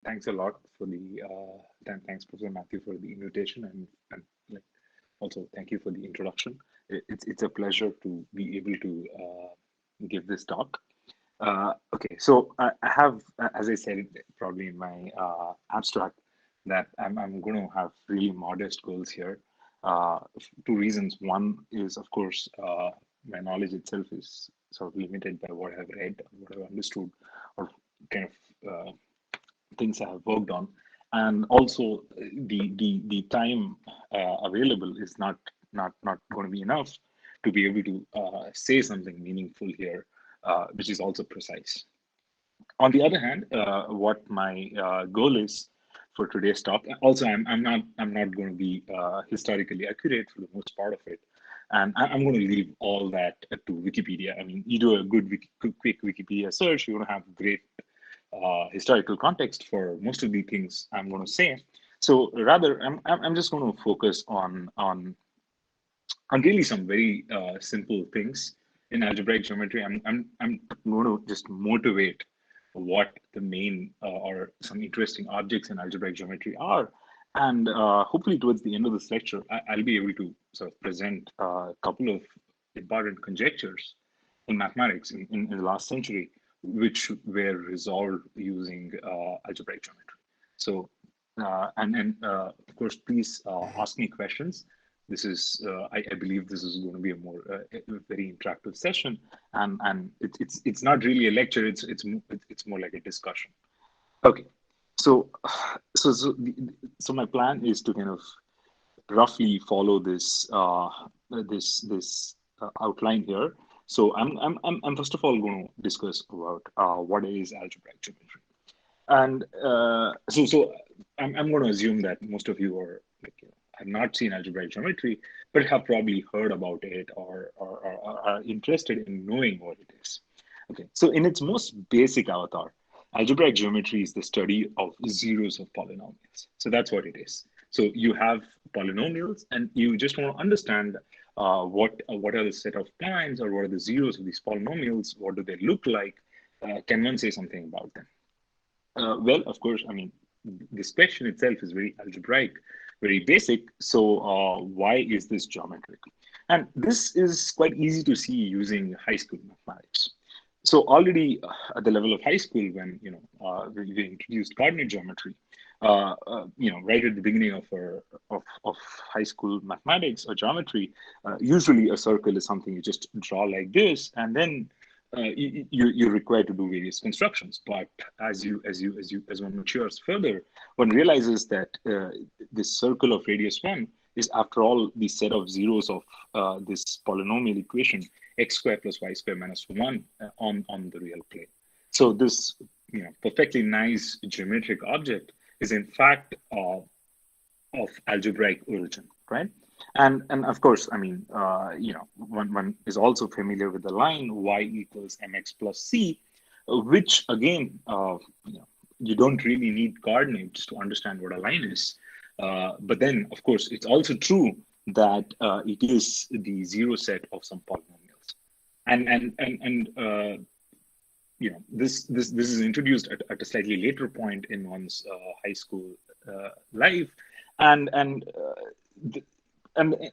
thanks a lot for the thanks, Professor Matthew, for the invitation, and like also thank you for the introduction. It's a pleasure to be able to give this talk. Okay, so I have, as I said, probably in my abstract, that I'm going to have really modest goals here. Two reasons. One is, of course, my knowledge itself is sort of limited by what I've read, what I've understood, or kind of things I have worked on, and also the time available is not going to be enough to be able to say something meaningful here, which is also precise. On the other hand, what my goal is for today's talk, also I'm not going to be historically accurate for the most part of it, and I'm going to leave all that to Wikipedia. I mean, you do a good quick Wikipedia search, you're going to have great historical context for most of the things I'm going to say. So rather, I'm just going to focus on really some very simple things in algebraic geometry. I'm going to just motivate what the main or some interesting objects in algebraic geometry are. And hopefully towards the end of this lecture, I'll be able to sort of present a couple of important conjectures in mathematics in the last century, which were resolved using algebraic geometry. So, of course, please ask me questions. This is, I believe, this is going to be a very interactive session, and it's not really a lecture. It's more like a discussion. Okay, so so my plan is to kind of roughly follow this outline here. So I'm first of all going to discuss about what is algebraic geometry, and so I'm going to assume that most of you are like, have not seen algebraic geometry, but have probably heard about it or are interested in knowing what it is. Okay, so in its most basic avatar, algebraic geometry is the study of zeros of polynomials. So that's what it is. So you have polynomials, and you just want to understand what are the set of primes, or what are the zeros of these polynomials? What do they look like? Can one say something about them? Well, of course, I mean, this question itself is very algebraic, very basic. So why is this geometric? And this is quite easy to see using high school mathematics. So already at the level of high school, when we introduced coordinate geometry, right at the beginning of high school mathematics or geometry, usually a circle is something you just draw like this, and then you're required to do various constructions. But as one matures further, one realizes that this circle of radius 1 is, after all, the set of zeros of this polynomial equation x squared plus y squared minus 1 on the real plane. So this perfectly nice geometric object is in fact of algebraic origin, right? And of course, I mean, one is also familiar with the line y equals mx plus c, which again, you don't really need coordinates to understand what a line is. But then, of course, it's also true that it is the zero set of some polynomials, and this is introduced at a slightly later point in one's high school life, and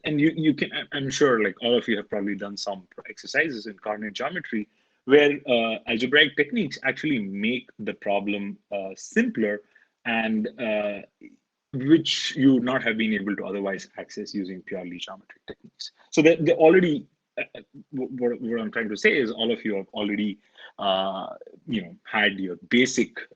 you can, I'm sure, like all of you have probably done some exercises in coordinate geometry where algebraic techniques actually make the problem simpler, and which you would not have been able to otherwise access using purely geometric techniques. So they already, what I'm trying to say is, all of you have already had your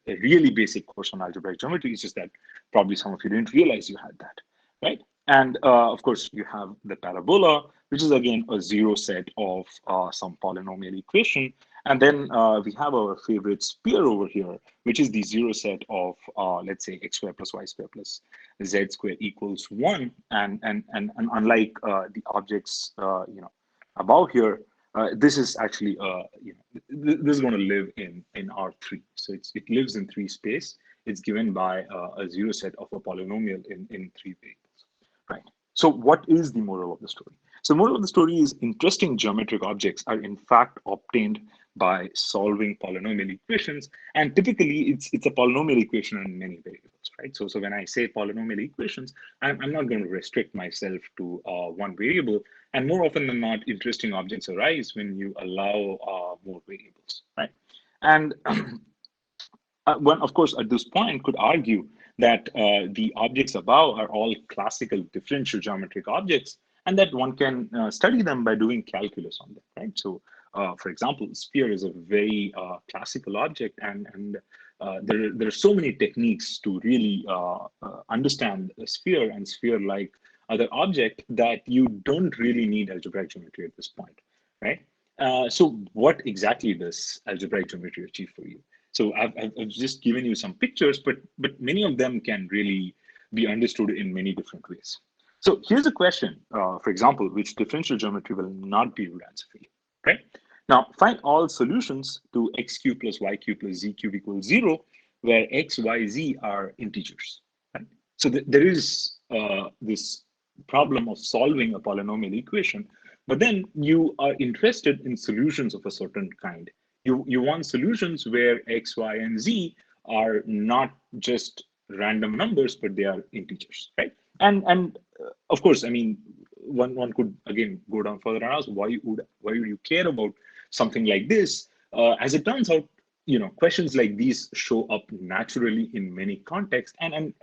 really basic course on algebraic geometry. It's just that probably some of you didn't realize you had that, right? And of course, you have the parabola, which is again a zero set of some polynomial equation. And then we have our favorite sphere over here, which is the zero set of, let's say, x squared plus y squared plus z squared equals 1. And unlike the objects, above here, this is actually, this is going to live in R3. So it lives in 3 space. It's given by a zero set of a polynomial in 3 variables, right? So what is the moral of the story? So moral of the story is, interesting geometric objects are in fact obtained by solving polynomial equations. And typically, it's a polynomial equation in many variables, right? So when I say polynomial equations, I'm not going to restrict myself to one variable. And more often than not, interesting objects arise when you allow more variables, right? And one, of course, at this point could argue that the objects above are all classical differential geometric objects, and that one can study them by doing calculus on them, right? So, for example, sphere is a very classical object, and there are so many techniques to really understand a sphere and sphere-like other object that you don't really need algebraic geometry at this point, right? So what exactly does algebraic geometry achieve for you? So I've just given you some pictures, but many of them can really be understood in many different ways. So here's a question, for example, which differential geometry will not be able to answer for you, right? Now, find all solutions to x cubed plus y cubed plus z cubed equals 0, where x, y, z are integers, right? So there is this problem of solving a polynomial equation, but then you are interested in solutions of a certain kind. You want solutions where x, y, and z are not just random numbers, but they are integers, right? And of course, I mean, one could again go down further and ask why would you care about something like this? As it turns out, questions like these show up naturally in many contexts, and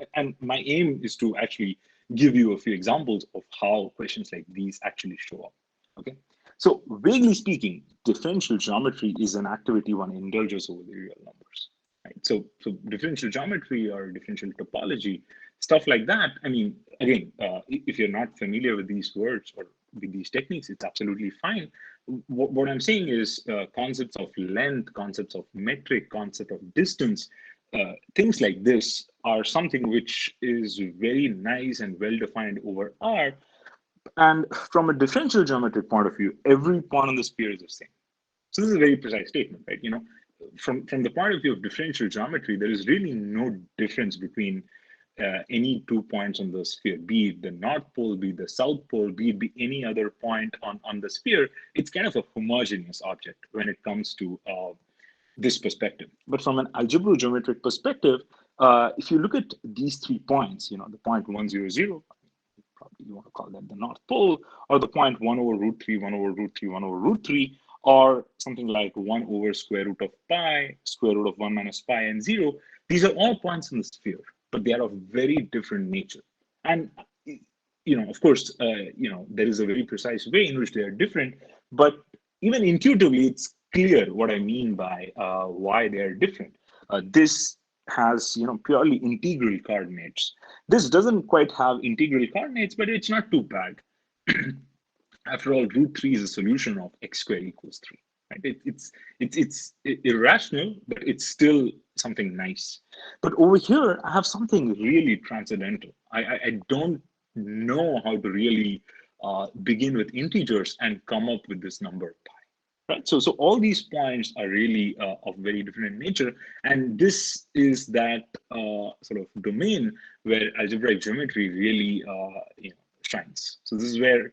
my aim is to actually give you a few examples of how questions like these actually show up. Okay. So vaguely speaking, differential geometry is an activity one indulges over the real numbers, right? So differential geometry or differential topology, stuff like that. I mean, again, if you're not familiar with these words or with these techniques, it's absolutely fine. What I'm saying is concepts of length, concepts of metric, concept of distance, things like this are something which is very nice and well defined over R. And from a differential geometric point of view, every point on the sphere is the same. So this is a very precise statement, right? From the point of view of differential geometry, there is really no difference between any 2 points on the sphere, be it the North Pole, be it the South Pole, be it any other point on the sphere. It's kind of a homogeneous object when it comes to this perspective. But from an algebrogeometric perspective, if you look at these 3 points, the point 1, 0, 0, probably you want to call that the North Pole, or the point 1 over root 3, 1 over root 3, 1 over root 3, or something like 1 over square root of pi, square root of 1 minus pi, and 0. These are all points in the sphere, but they are of very different nature. And, of course, there is a very precise way in which they are different, but even intuitively, it's clear what I mean by why they are different. This has purely integral coordinates. This doesn't quite have integral coordinates, but it's not too bad. After all, root 3 is a solution of x squared equals 3. Right? It's irrational, but it's still something nice. But over here, I have something really transcendental. I don't know how to really begin with integers and come up with this number pi. Right. So all these points are really of very different nature, and this is that sort of domain where algebraic geometry really shines. So this is where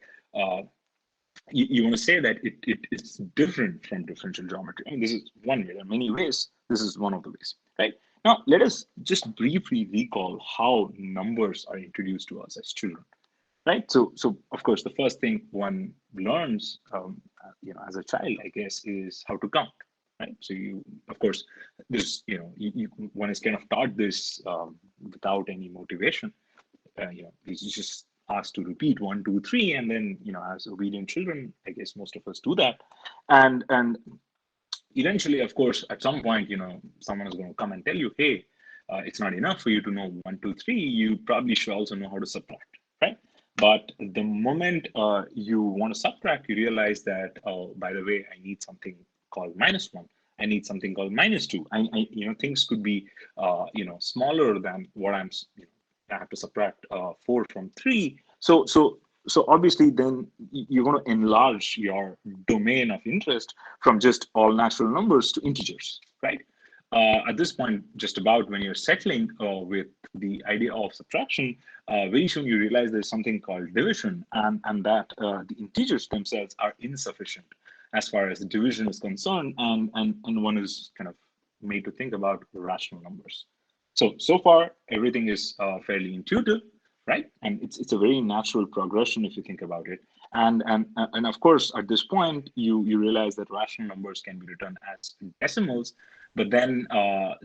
you want to say that it's different from differential geometry. I mean, this is one way. There are many ways. This is one of the ways. Right. Now, let us just briefly recall how numbers are introduced to us as children. Right. So of course, the first thing one learns, as a child, I guess, is how to count. Right. So of course, this, one is kind of taught this without any motivation. He's just asked to repeat 1, 2, 3, and then, as obedient children, I guess most of us do that, and eventually, of course, at some point, someone is going to come and tell you, hey, it's not enough for you to know 1, 2, 3. You probably should also know how to subtract. Right. But the moment you want to subtract, you realize that, oh, by the way, I need something called -1. I need something called -2. Things could be, smaller than what I have to subtract 4 from 3. So obviously, then you're going to enlarge your domain of interest from just all natural numbers to integers, right? At this point, just about when you're settling with the idea of subtraction, very soon you realize there's something called division, and that the integers themselves are insufficient. as far as the division is concerned, and one is kind of made to think about rational numbers. So far, everything is fairly intuitive, right? And it's a very natural progression if you think about it. And of course, at this point, you realize that rational numbers can be written as decimals, but then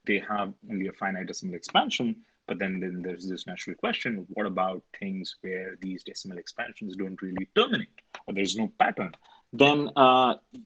they have only a finite decimal expansion. But then there's this natural question: what about things where these decimal expansions don't really terminate, or there's no pattern? Then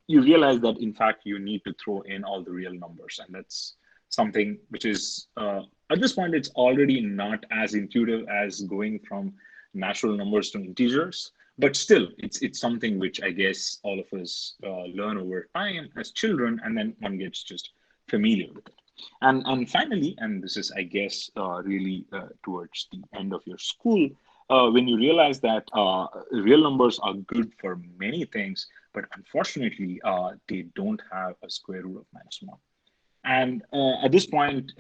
you realize that in fact you need to throw in all the real numbers, and that's something which is at this point it's already not as intuitive as going from natural numbers to integers, but still it's something which I guess all of us learn over time as children, and then one gets just familiar with it. And finally, and this is I guess really towards the end of your school, when you realize that real numbers are good for many things, but unfortunately they don't have a square root of -1. And at this point,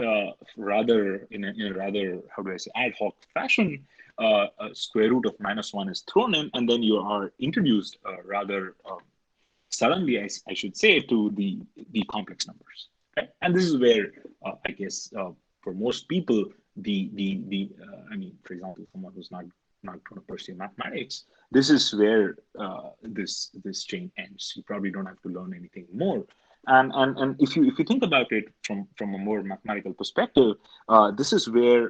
rather in a rather, how do I say, ad hoc fashion, a square root of -1 is thrown in, and then you are introduced rather suddenly, I should say, to the complex numbers. Right? And this is where I guess for most people, I mean, for example, someone who's not going to pursue mathematics, this is where this chain ends. You probably don't have to learn anything more. And if you think about it from a more mathematical perspective, this is where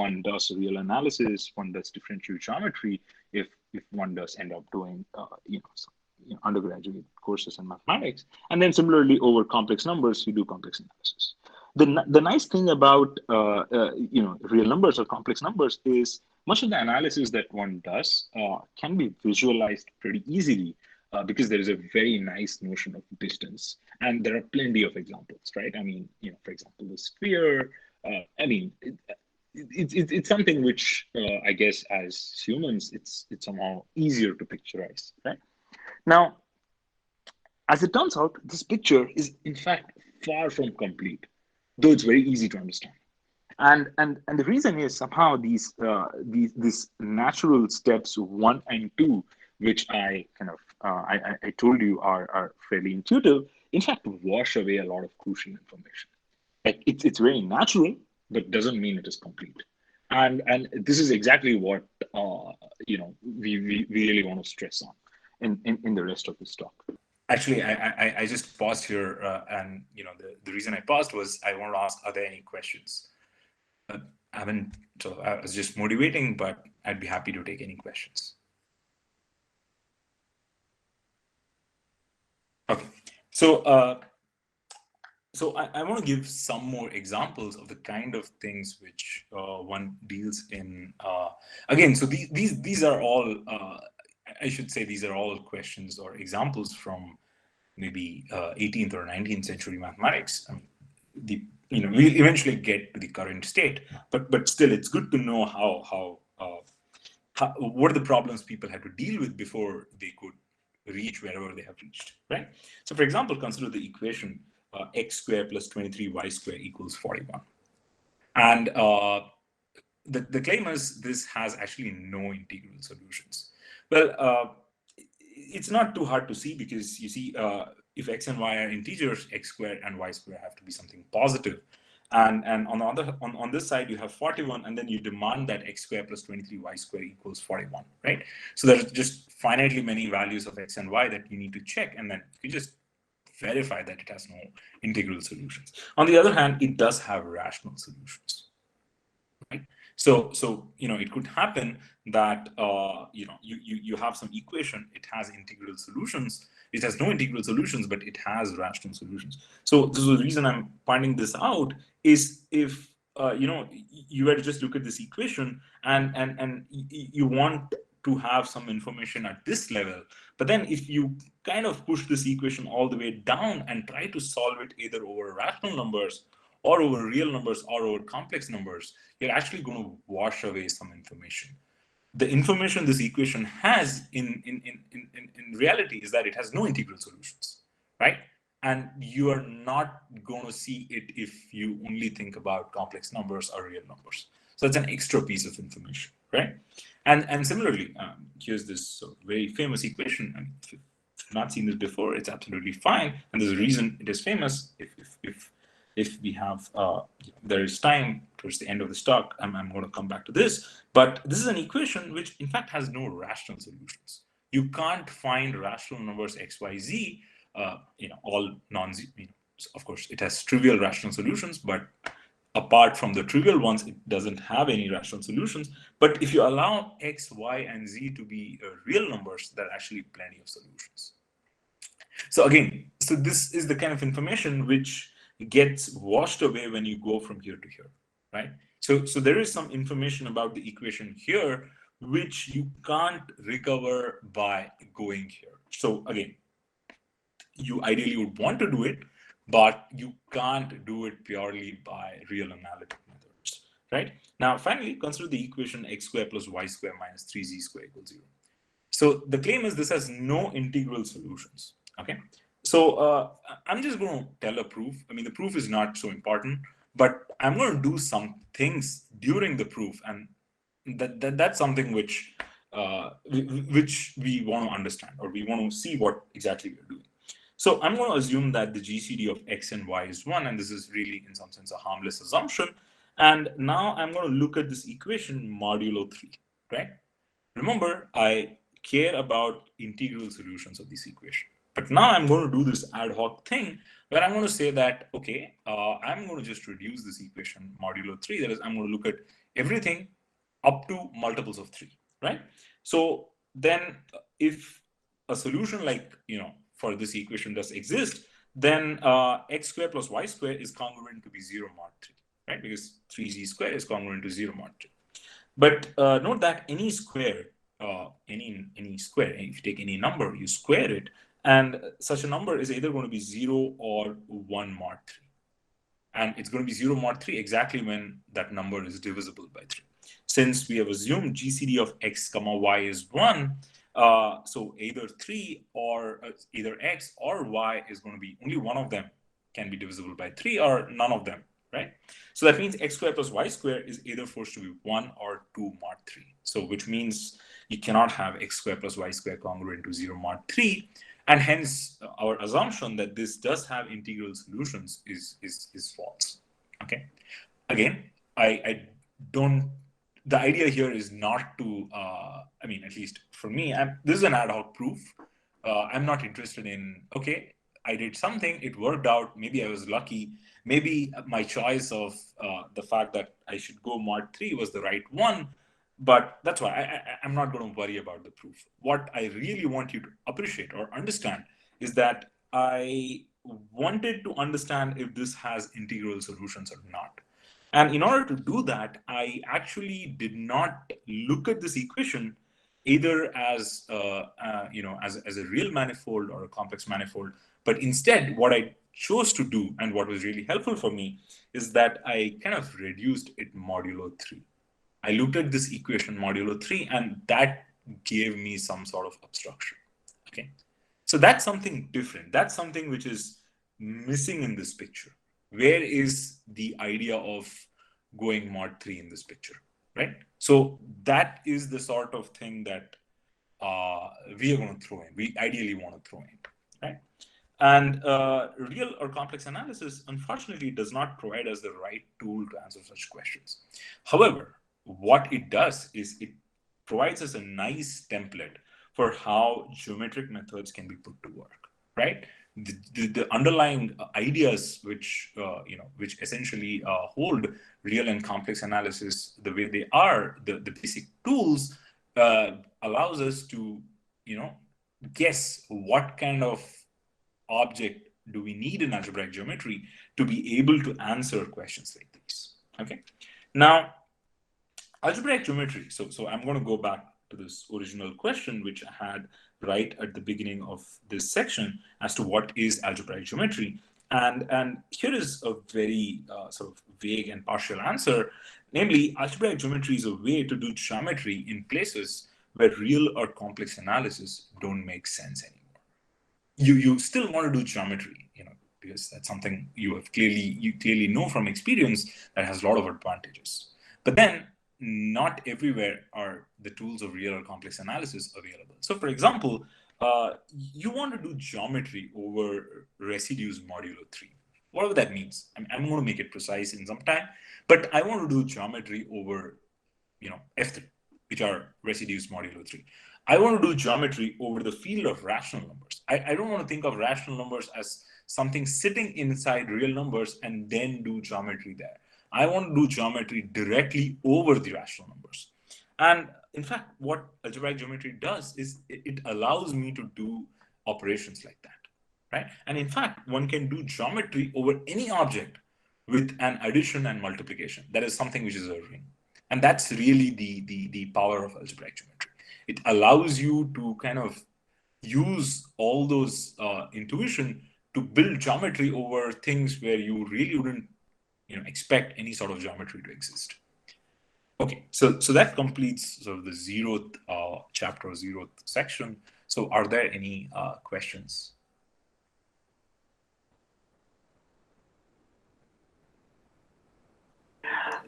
one does real analysis, one does differential geometry, if one does end up doing undergraduate courses in mathematics, and then similarly over complex numbers, you do complex analysis. The nice thing about real numbers or complex numbers is much of the analysis that one does can be visualized pretty easily. Because there is a very nice notion of distance, and there are plenty of examples, right? I mean, for example, the sphere. I mean, it's something which I guess as humans, it's somehow easier to picturize, right? Now, as it turns out, this picture is in fact far from complete, though it's very easy to understand. And the reason is somehow these natural steps 1 and 2, which I kind of I told you are fairly intuitive, in fact wash away a lot of crucial information. Like it's very natural, but doesn't mean it is complete. And this is exactly what we really want to stress on in the rest of this talk. Actually, I just paused here, and the reason I paused was I wanted to ask, are there any questions? So I was just motivating, but I'd be happy to take any questions. Okay, so I want to give some more examples of the kind of things which one deals in. Again, so these are all, I should say, these are all questions or examples from maybe 18th or 19th century mathematics. I mean, we'll eventually get to the current state, but still, it's good to know how what are the problems people had to deal with before they could reach wherever they have reached, right? So, for example, consider the equation x squared plus 23y squared equals 41, and the claim is this has actually no integral solutions. Well, it's not too hard to see, because you see, if x and y are integers, x squared and y squared have to be something positive. And on the other on this side, you have 41, and then you demand that x squared plus 23y squared equals 41, right? So there's just finitely many values of x and y that you need to check, and then you just verify that it has no integral solutions. On the other hand, it does have rational solutions, right? So it could happen that you have some equation, it has integral solutions, it has no integral solutions, but it has rational solutions. So this is the reason I'm pointing this out, is if you were to just look at this equation and you want to have some information at this level, but then if you kind of push this equation all the way down and try to solve it either over rational numbers or over real numbers or over complex numbers, you're actually going to wash away some information. The information this equation has in reality is that it has no integral solutions, right? And you are not going to see it if you only think about complex numbers or real numbers. So it's an extra piece of information, right? And similarly, here's this very famous equation. not seen this before, it's absolutely fine. And there's a reason it is famous. If we have, there is time towards the end of this talk, I'm going to come back to this. But this is an equation which, in fact, has no rational solutions. You can't find rational numbers x, y, z, all non-zero. Of course, it has trivial rational solutions, but apart from the trivial ones, it doesn't have any rational solutions. But if you allow x, y, and z to be real numbers, there are actually plenty of solutions. So again, so this is the kind of information which gets washed away when you go from here to here, right? So there is some information about the equation here which you can't recover by going here. So again, you ideally would want to do it, but you can't do it purely by real analytic methods, right? Now, finally, consider the equation x squared plus y squared minus 3z squared equals 0. So the claim is this has no integral solutions, okay? So I'm just going to tell a proof. I mean, the proof is not so important, but I'm going to do some things during the proof, and that's something which we want to understand, or we want to see what exactly we're doing. So I'm going to assume that the GCD of x and y is 1, and this is really, in some sense, a harmless assumption. And now I'm going to look at this equation modulo 3, right? Remember, I care about integral solutions of this equation. But now I'm going to do this ad hoc thing where I'm going to say that, okay, I'm going to just reduce this equation modulo 3. That is, I'm going to look at everything up to multiples of 3, right? So then if a solution like, for this equation does exist, then x squared plus y squared is congruent to be 0 mod 3, right? Because 3z squared is congruent to 0 mod 3. But note that any square, any square, if you take any number, you square it, and such a number is either going to be 0 or 1 mod 3. And it's going to be 0 mod 3 exactly when that number is divisible by 3. Since we have assumed GCD of x comma y is 1, so either 3 or either x or y is going to be, only one of them can be divisible by 3 or none of them, right? So that means x squared plus y squared is either forced to be 1 or 2 mod 3. So which means you cannot have x squared plus y squared congruent to 0 mod 3. And hence our assumption that this does have integral solutions is false. Okay. Again, I don't, the idea here is not to, I mean, at least for me, this is an ad hoc proof. I'm not interested in, okay, I did something, it worked out, maybe I was lucky, maybe my choice of the fact that I should go mod 3 was the right one, but that's why I'm not going to worry about the proof. What I really want you to appreciate or understand is that I wanted to understand if this has integral solutions or not. And in order to do that, I actually did not look at this equation either as as a real manifold or a complex manifold, but instead what I chose to do and what was really helpful for me is that I kind of reduced it modulo 3. I looked at this equation modulo 3, and that gave me some sort of obstruction. Okay, so that's something different. That's something which is missing in this picture. Where is the idea of going mod 3 in this picture, right? So that is the sort of thing that we are going to throw in. We ideally want to throw in, right? And real or complex analysis, unfortunately, does not provide us the right tool to answer such questions. However, what it does is it provides us a nice template for how geometric methods can be put to work, right? The underlying ideas which which essentially hold real and complex analysis the way they are, the basic tools allows us to guess what kind of object do we need in algebraic geometry to be able to answer questions like these. Okay, now algebraic geometry. So I'm going to go back to this original question which I had right at the beginning of this section as to what is algebraic geometry. And here is a very sort of vague and partial answer. Namely, algebraic geometry is a way to do geometry in places where real or complex analysis don't make sense anymore. You still want to do geometry, because that's something you clearly know from experience that has a lot of advantages. But then not everywhere are the tools of real or complex analysis available. So for example, you want to do geometry over residues modulo 3. Whatever that means. I'm going to make it precise in some time, but I want to do geometry over, F3, which are residues modulo 3. I want to do geometry over the field of rational numbers. I don't want to think of rational numbers as something sitting inside real numbers and then do geometry there. I want to do geometry directly over the rational numbers. And in fact, what algebraic geometry does is it allows me to do operations like that, right? And in fact, one can do geometry over any object with an addition and multiplication. That is something which is a ring. And that's really the power of algebraic geometry. It allows you to kind of use all those intuition to build geometry over things where you really wouldn't expect any sort of geometry to exist. Okay, so that completes sort of the zeroth chapter, zeroth section. So are there any questions?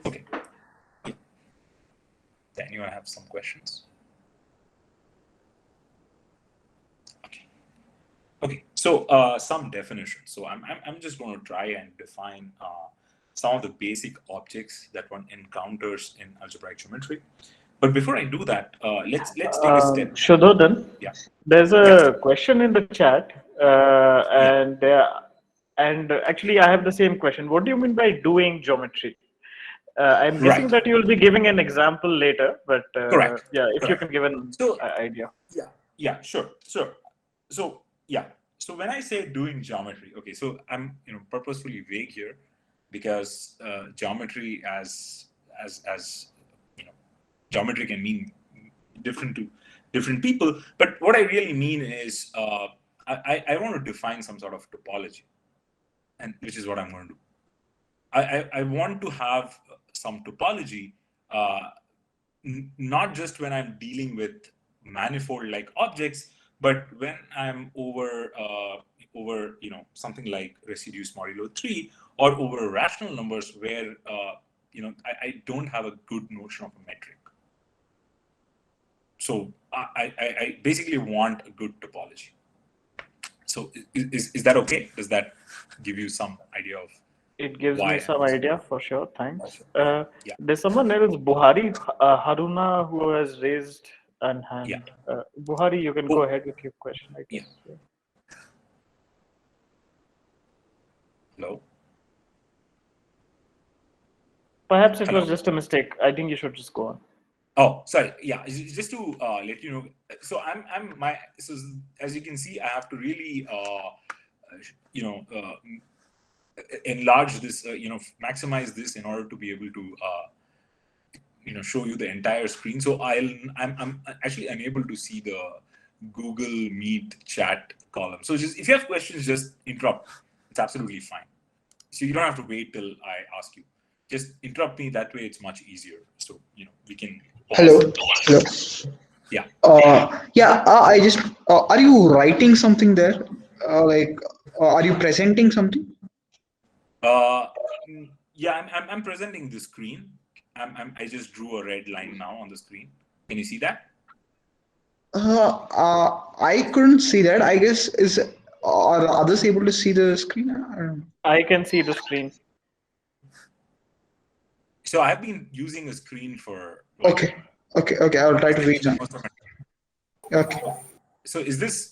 Okay. Yeah. Daniel, I have some questions. Okay, so some definitions. So I'm just going to try and define some of the basic objects that one encounters in algebraic geometry. But before I do that, let's take a step. Shuddhodan, Yeah. There's a question in the chat, Yeah. and actually I have the same question. What do you mean by doing geometry? I'm guessing Right. that you will be giving an example later, but Correct. yeah, if you Correct. can give an idea. Yeah, sure. So yeah. So when I say doing geometry, okay, so I'm purposefully vague here because geometry as geometry can mean different to different people. But what I really mean is I want to define some sort of topology, and which is what I'm going to do. I want to have some topology, not just when I'm dealing with manifold like objects, but when I'm over something like residues modulo 3 or over rational numbers where I don't have a good notion of a metric. So I basically want a good topology. So is that okay? Does that give you some idea of? It gives Why me some idea for sure. Thanks. Yeah. There's someone else, Buhari Haruna, who has raised an hand. Yeah. Buhari, you can go ahead with your question, I guess. Yeah. Hello? Perhaps it was just a mistake. I think you should just go on. Oh, sorry. Yeah, just to let you know. So so as you can see, I have to really enlarge this, maximize this in order to be able to show you the entire screen. So I'm actually unable to see the Google Meet chat column. So just if you have questions, just interrupt. It's absolutely fine. So you don't have to wait till I ask you. Just interrupt me. That way, it's much easier. So we can. Hello. Yeah. I just. Are you writing something there? Are you presenting something? Yeah, I'm presenting the screen. I just drew a red line now on the screen. Can you see that? I couldn't see that. I guess are others able to see the screen? I can see the screen. So I've been using a screen for. Okay. I'll try to reach out. Okay. So is this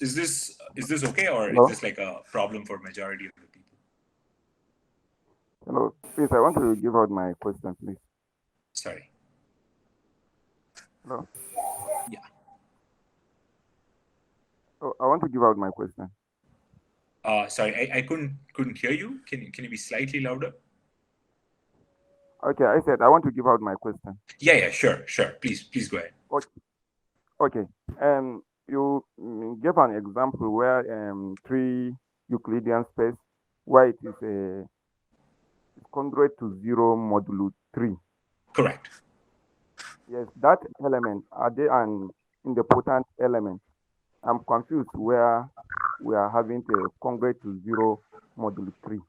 okay, or Hello? is this like a problem for majority of the people? Hello, please, I want to give out my question, please. Sorry. Hello? Yeah. Oh, I want to give out my question. Sorry, I couldn't hear you. Can you be slightly louder? Okay, I said I want to give out my question. Yeah, sure. Please go ahead. Okay. You gave an example where 3 Euclidean space where it is congruent to 0 modulo 3. Correct. Yes, that element, are they an idempotent element? I'm confused where we are having the congruent to 0 modulo 3.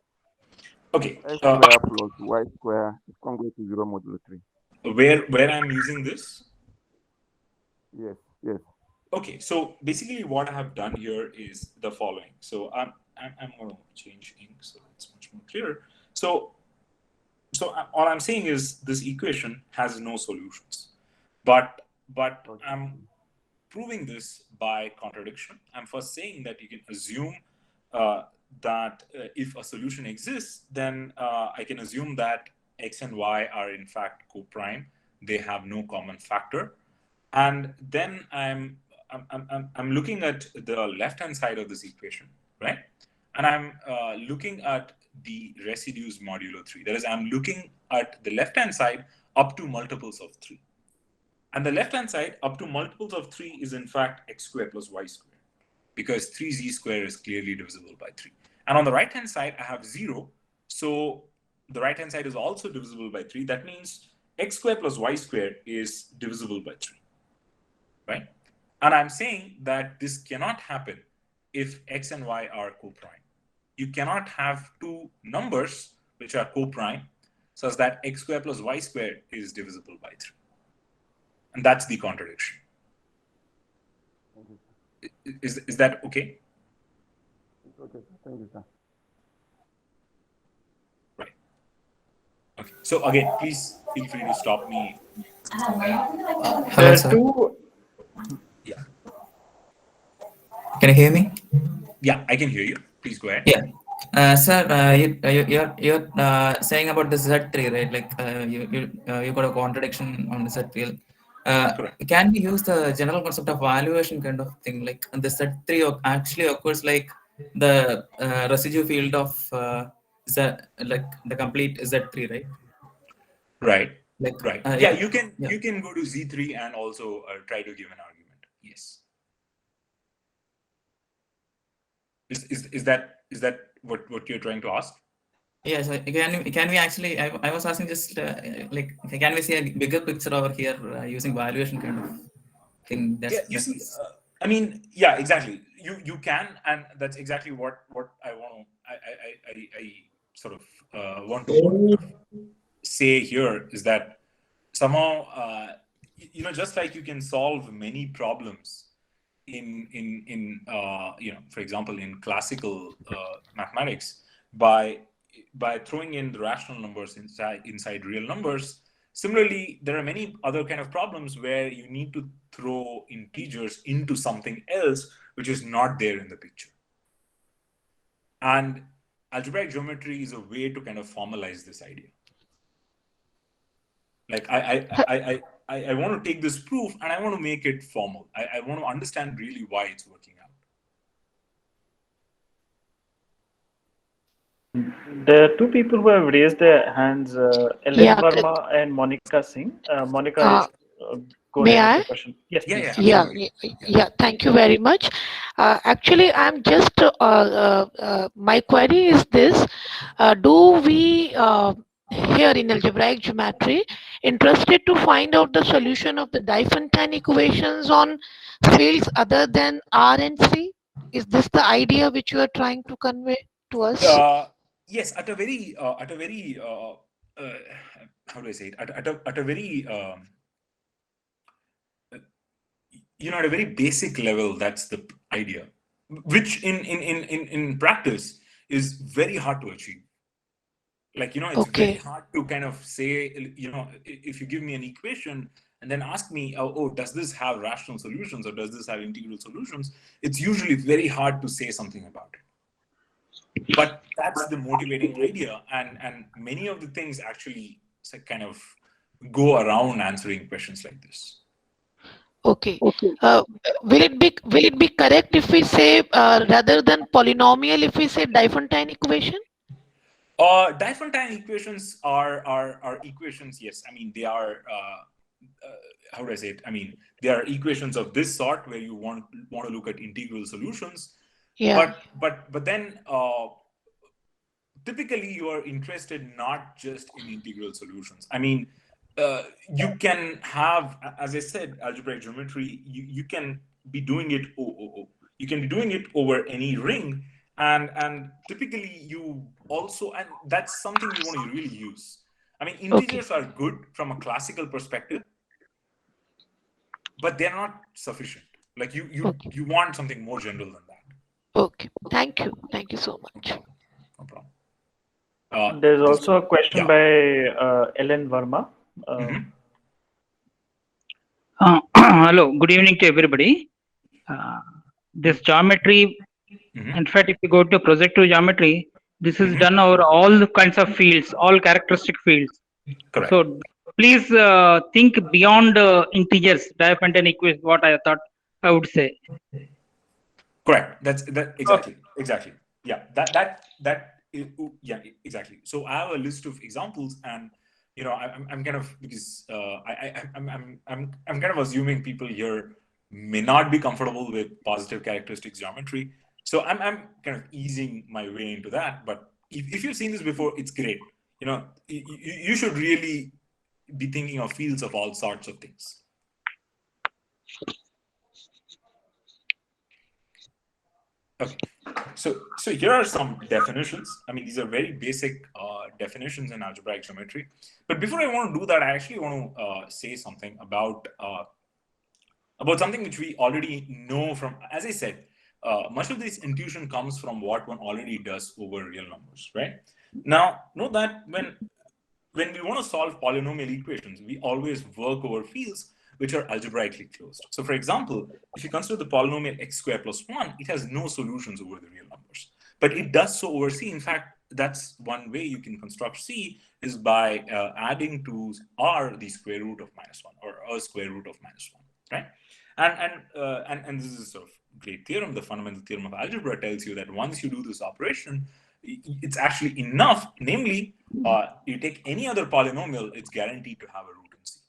Okay. X square plus y square is congruent to 0 modulo 3. Where I'm using this? Yes. Okay, so basically what I have done here is the following. So I'm going to change ink so it's much more clear. So all I'm saying is this equation has no solutions, but I'm proving this by contradiction. I'm first saying that you can assume that if a solution exists, then I can assume that x and y are in fact co-prime. They have no common factor. And then I'm looking at the left-hand side of this equation, right? And I'm looking at the residues modulo 3. That is, I'm looking at the left-hand side up to multiples of 3. And the left-hand side up to multiples of 3 is in fact x squared plus y squared, because 3z squared is clearly divisible by 3. And on the right-hand side, I have 0. So the right-hand side is also divisible by 3. That means x squared plus y squared is divisible by 3. Right? And I'm saying that this cannot happen if x and y are co-prime. You cannot have two numbers which are co-prime such that x squared plus y squared is divisible by 3. And that's the contradiction. Is that okay? It's okay, sir. Thank you, sir. Right. Okay. So again, please feel free to stop me. Hello, sir. Yeah. Can you hear me? Yeah, I can hear you. Please go ahead. Yeah. Sir, you're saying about the Z3, right? Like you got a contradiction on the Z field. Can we use the general concept of valuation kind of thing? Like the Z3 actually occurs like the residue field of Z, like the complete Z3, right? Right. Like, right. Yeah, you can go to Z3 and also try to give an argument. Yes. Is that what you're trying to ask? Yes. Can we actually? I was asking just like can we see a bigger picture over here using valuation kind of thing? You see, I mean, yeah, exactly. You can, and that's exactly what I want to. I sort of want to say here is that somehow just like you can solve many problems in for example in classical mathematics by throwing in the rational numbers inside real numbers. Similarly, there are many other kind of problems where you need to throw integers into something else which is not there in the picture. And algebraic geometry is a way to kind of formalize this idea. Like I want to take this proof and I want to make it formal. I want to understand really why it's working out. There are two people who have raised their hands, Ellen Verma and Monica Singh. Monica is going with the question. Yes, please. Yeah. Thank you very much. Actually, I'm just, my query is this. Do we here in algebraic geometry interested to find out the solution of the Diffenton equations on fields other than R and C? Is this the idea which you are trying to convey to us? Yes, at a very how do I say it? At a very at a very basic level, that's the idea, which in practice is very hard to achieve. Like, it's very hard to kind of say, if you give me an equation and then ask me, oh, does this have rational solutions or does this have integral solutions? It's usually very hard to say something about it. But that's the motivating idea. And many of the things actually kind of go around answering questions like this. Okay. Will it be correct if we say rather than polynomial, if we say Diffenton equation? Diffenton equations are equations. Yes, I mean they are. How do I say it? I mean they are equations of this sort where you want to look at integral solutions. Yeah. But then typically you are interested not just in integral solutions. I mean, you can have, as I said, algebraic geometry. You can be doing it. You can be doing it over any ring, and typically you also, and that's something you want to really use. I mean, integers are good from a classical perspective, but they're not sufficient. Like you Okay. want something more general than that. Okay. Thank you. Thank you so much. No problem. There's also a question yeah. by Ellen Verma. Hello, good evening to everybody. This geometry, in fact, if you go to projective geometry, this is done over all kinds of fields, all characteristic fields. Correct. So please think beyond integers, Diophantine equation, what I thought I would say. Correct. That's exactly. Exactly. Yeah. Yeah, exactly. So I have a list of examples, and I'm kind of, because I'm kind of assuming people here may not be comfortable with positive characteristic geometry. So I'm kind of easing my way into that. But if you've seen this before, it's great. You should really be thinking of fields of all sorts of things. Okay, so here are some definitions. I mean, these are very basic definitions in algebraic geometry. But before I want to do that, I actually want to say something about something which we already know from, as I said, much of this intuition comes from what one already does over real numbers, right? Now, note that when we want to solve polynomial equations, we always work over fields which are algebraically closed. So for example, if you consider the polynomial x squared plus 1, it has no solutions over the real numbers. But it does so over C. In fact, that's one way you can construct C, is by adding to R the square root of -1, or a square root of -1, right? And this is a sort of great theorem. The fundamental theorem of algebra tells you that once you do this operation, it's actually enough. Namely, you take any other polynomial, it's guaranteed to have a root in C.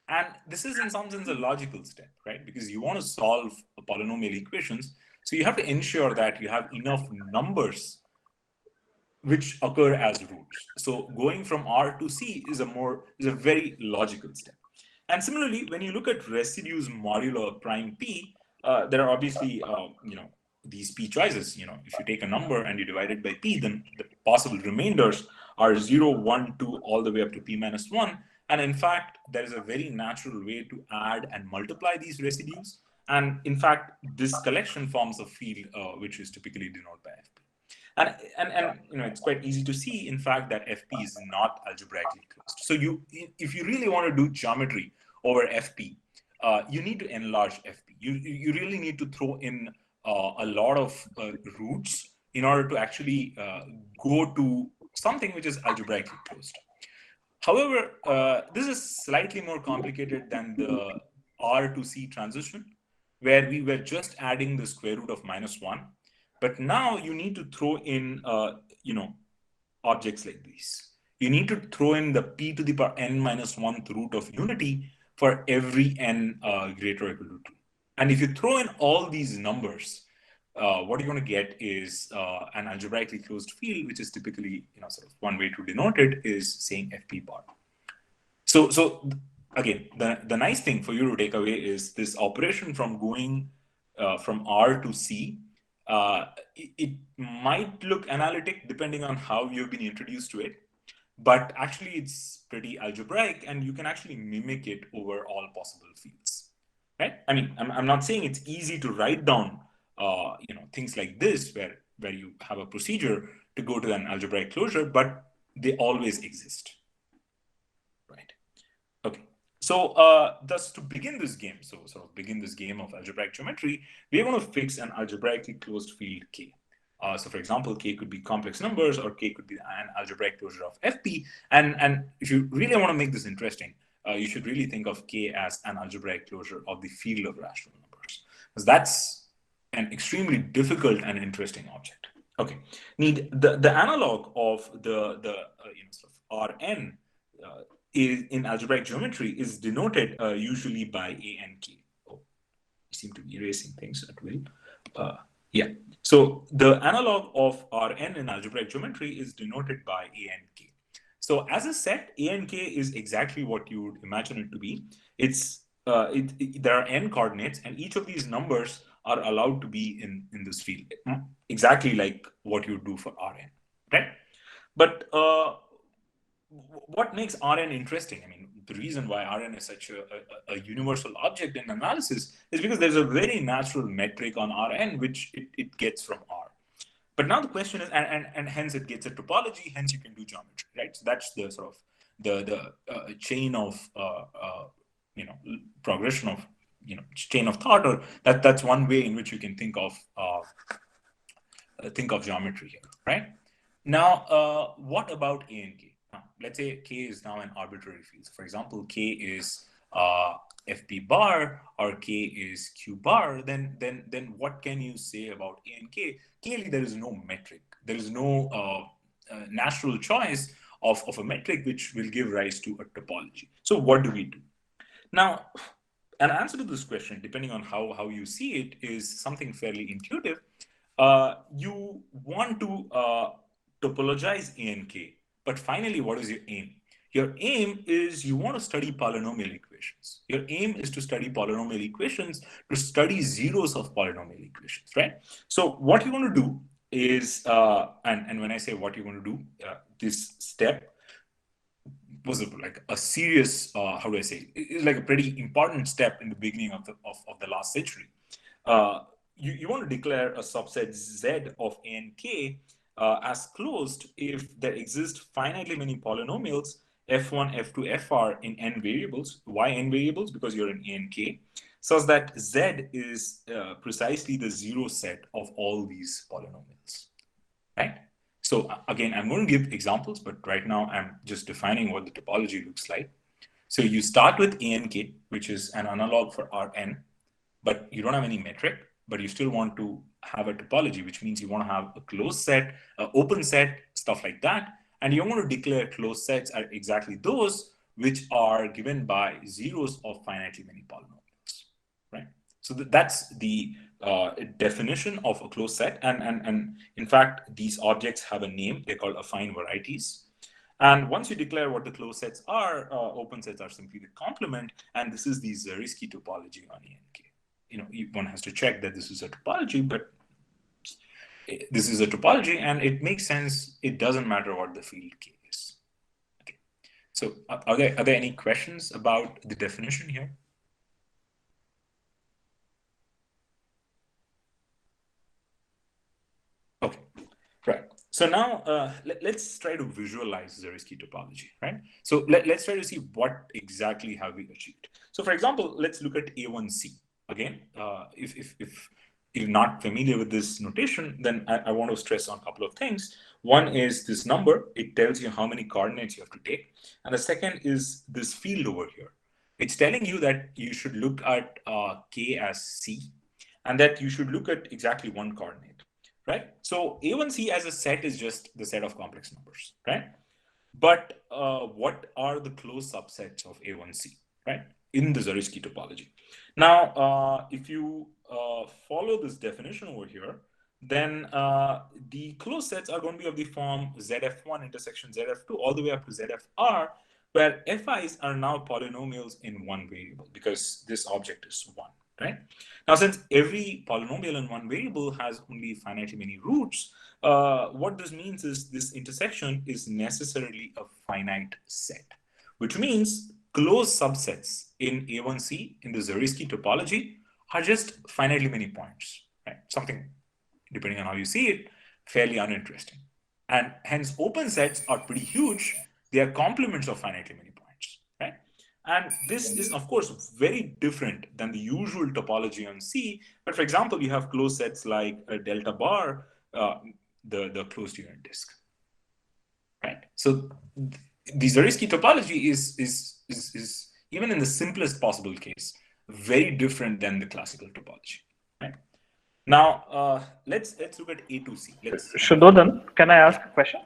And this is in some sense a logical step, right? Because you want to solve polynomial equations, so you have to ensure that you have enough numbers which occur as roots. So going from R to C is a very logical step. And similarly, when you look at residues modulo prime P, there are obviously these P choices. If you take a number and you divide it by P, then the possible remainders are 0, 1, 2, all the way up to P minus 1. And in fact, there is a very natural way to add and multiply these residues. And in fact, this collection forms a field which is typically denoted by FP. And it's quite easy to see, in fact, that FP is not algebraically closed. So if you really want to do geometry over FP, you need to enlarge FP. You really need to throw in a lot of roots in order to actually go to something which is algebraically closed. However, this is slightly more complicated than the R to C transition, where we were just adding the square root of -1. But now you need to throw in, objects like these. You need to throw in the p to the power n minus 1th root of unity for every n greater or equal to 2. And if you throw in all these numbers, what you're going to get is an algebraically closed field, which is typically, sort of one way to denote it is saying FP bar. So again, the nice thing for you to take away is this operation from going from R to C. It might look analytic depending on how you've been introduced to it, but actually it's pretty algebraic, and you can actually mimic it over all possible fields, right? I mean, I'm not saying it's easy to write down things like this where you have a procedure to go to an algebraic closure, but they always exist, right? Okay. So thus to begin this game, of algebraic geometry, we are going to fix an algebraically closed field K. So for example, K could be complex numbers, or K could be an algebraic closure of FP. And if you really want to make this interesting, you should really think of K as an algebraic closure of the field of rational numbers, because that's an extremely difficult and interesting object. Okay, the analog of the sort of Rn is in algebraic geometry is denoted usually by A and K. Oh, I seem to be erasing things at will. Yeah. So the analog of Rn in algebraic geometry is denoted by A and K. So as a set, A and K is exactly what you would imagine it to be. It's there are n coordinates, and each of these numbers are allowed to be in this field, exactly like what you do for Rn, right? But what makes Rn interesting? I mean, the reason why Rn is such a universal object in analysis is because there's a very natural metric on Rn which it gets from R. But now the question is, and hence it gets a topology, hence you can do geometry, right? So that's the sort of the chain of progression of chain of thought, or that's one way in which you can think of geometry here, right? Now, what about A and K? Now, let's say K is now an arbitrary field. So for example, K is FP bar or K is Q bar. Then what can you say about A and K? Clearly, there is no metric. There is no natural choice of a metric which will give rise to a topology. So what do we do? Now, an answer to this question, depending on how you see it, is something fairly intuitive. You want to topologize A and K, but finally, what is your aim? Your aim is you want to study polynomial equations. Your aim is to study polynomial equations, to study zeros of polynomial equations, right? So what you want to do is, and when I say what you want to do, this step was like a serious, how do I say, it's like a pretty important step in the beginning of the last century. You want to declare a subset Z of A and K as closed if there exist finitely many polynomials f1, f2, fr in n variables. Why n variables? Because you're in A and K, such that Z is precisely the zero set of all these polynomials, right? So again, I'm going to give examples, but right now I'm just defining what the topology looks like. So you start with A and K, which is an analog for Rn, but you don't have any metric, but you still want to have a topology, which means you want to have a closed set, open set, stuff like that. And you want to declare closed sets are exactly those which are given by zeros of finitely many polynomials, right? So that's the definition of a closed set. And in fact, these objects have a name. They're called affine varieties. And once you declare what the closed sets are, open sets are simply the complement. And this is the Zariski topology on A and K. One has to check that this is a topology, but this is a topology, and it makes sense. It doesn't matter what the field K is. Okay. So are there any questions about the definition here? Okay, right. So now let's try to visualize Zariski topology, right? So let's try to see what exactly have we achieved. So for example, let's look at A1C. Again, if you're not familiar with this notation, then I want to stress on a couple of things. One is this number. It tells you how many coordinates you have to take. And the second is this field over here. It's telling you that you should look at K as C, and that you should look at exactly one coordinate, right? So A1C as a set is just the set of complex numbers, right? But what are the closed subsets of A1C, right, in the Zariski topology? Now, if you follow this definition over here, then the closed sets are going to be of the form ZF1 intersection ZF2 all the way up to ZFR, where FIs are now polynomials in one variable because this object is one, right? Now, since every polynomial in one variable has only finitely many roots, what this means is this intersection is necessarily a finite set, which means closed subsets in A1C in the Zariski topology are just finitely many points, right? Something, depending on how you see it, fairly uninteresting. And hence open sets are pretty huge. They are complements of finitely many points, right? And this is, of course, very different than the usual topology on C. But for example, you have closed sets like a delta bar, the closed unit disk, right? So the Zariski topology is even in the simplest possible case, very different than the classical topology, right? Now, let's look at A2C. Shuddhodan, can I ask a question?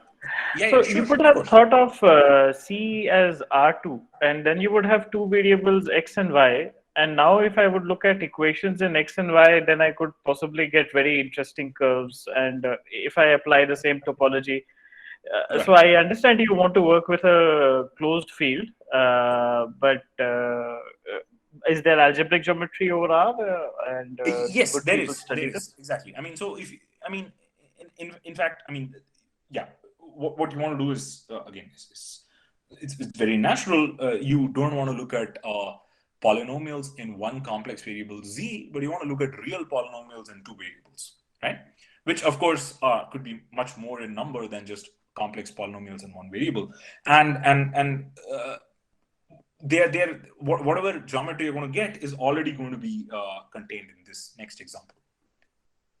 Yeah, so sure, you would sure, have thought of C as R2, and then you would have two variables X and Y. And now if I would look at equations in X and Y, then I could possibly get very interesting curves. And if I apply the same topology, so I understand you want to work with a closed field, but is there algebraic geometry over R? Yes, there is. Exactly. I mean, so in fact, I mean, yeah. What you want to do is again is it's very natural. You don't want to look at polynomials in one complex variable z, but you want to look at real polynomials in two variables, right? Which of course could be much more in number than just complex polynomials in one variable. And whatever geometry you're going to get is already going to be contained in this next example,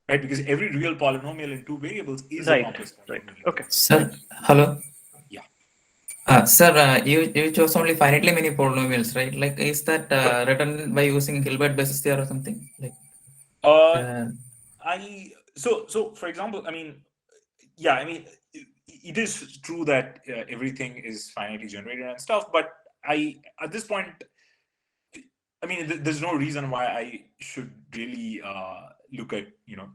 right? Because every real polynomial in two variables is a complex polynomial. Right. Okay. Sir, hello. Yeah. Sir, you chose only finitely many polynomials, right? Like, is that written by using Hilbert basis theorem or something? Like, so for example, I mean, yeah, I mean, it is true that everything is finitely generated and stuff, but at this point, I mean, there's no reason why I should really look at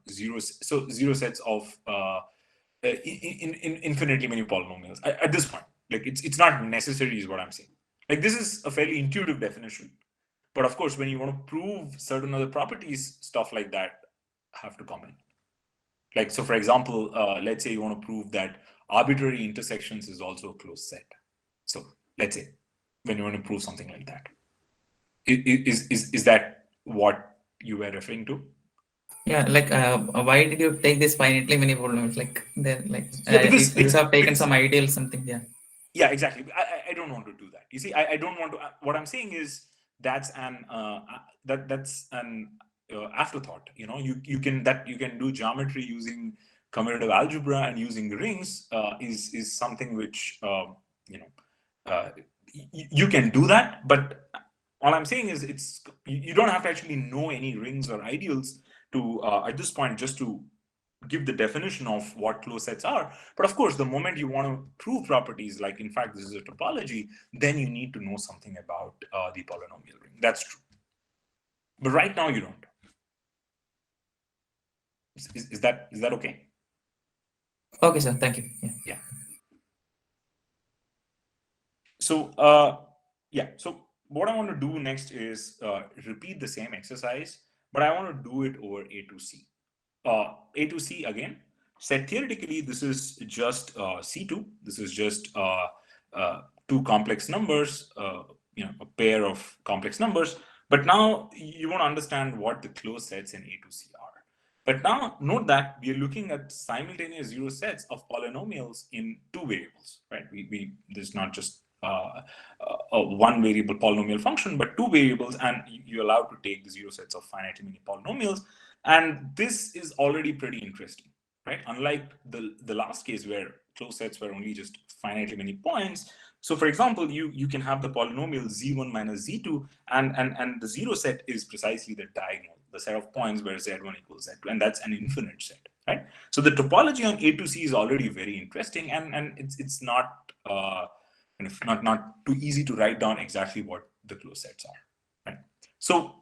zero sets of infinitely many polynomials at this point. Like, it's not necessary, is what I'm saying. Like, this is a fairly intuitive definition, but of course, when you want to prove certain other properties, stuff like that have to come in. Like, so for example, let's say you want to prove that arbitrary intersections is also a closed set. So let's say when you want to prove something like that, is that what you were referring to? Yeah, like why did you take this finitely many polynomials? Like, because you have taken some ideal something, yeah. Yeah, exactly. I don't want to do that. You see, I don't want to. What I'm saying is that's an afterthought. You can do geometry using commutative algebra and using rings is something which you can do that. But all I'm saying is you don't have to actually know any rings or ideals to at this point just to give the definition of what closed sets are. But of course, the moment you want to prove properties, like in fact this is a topology, then you need to know something about the polynomial ring. That's true. But right now you don't. Is that okay? Okay, sir. Thank you. Yeah. So So what I want to do next is repeat the same exercise, but I want to do it over A to C. A to C again. Said theoretically, this is just C2. This is just two complex numbers, a pair of complex numbers. But now you want to understand what the closed sets in A to C are. But now note that we are looking at simultaneous zero sets of polynomials in two variables, right? There's not just a one variable polynomial function, but two variables, and you're allowed to take the zero sets of finitely many polynomials. And this is already pretty interesting, right? Unlike the last case where closed sets were only just finitely many points. So for example, you can have the polynomial z1 minus z2, and the zero set is precisely the diagonal, the set of points where z1 equals z2, and that's an infinite set, right? So the topology on A to C is already very interesting, and it's not not too easy to write down exactly what the closed sets are, right? So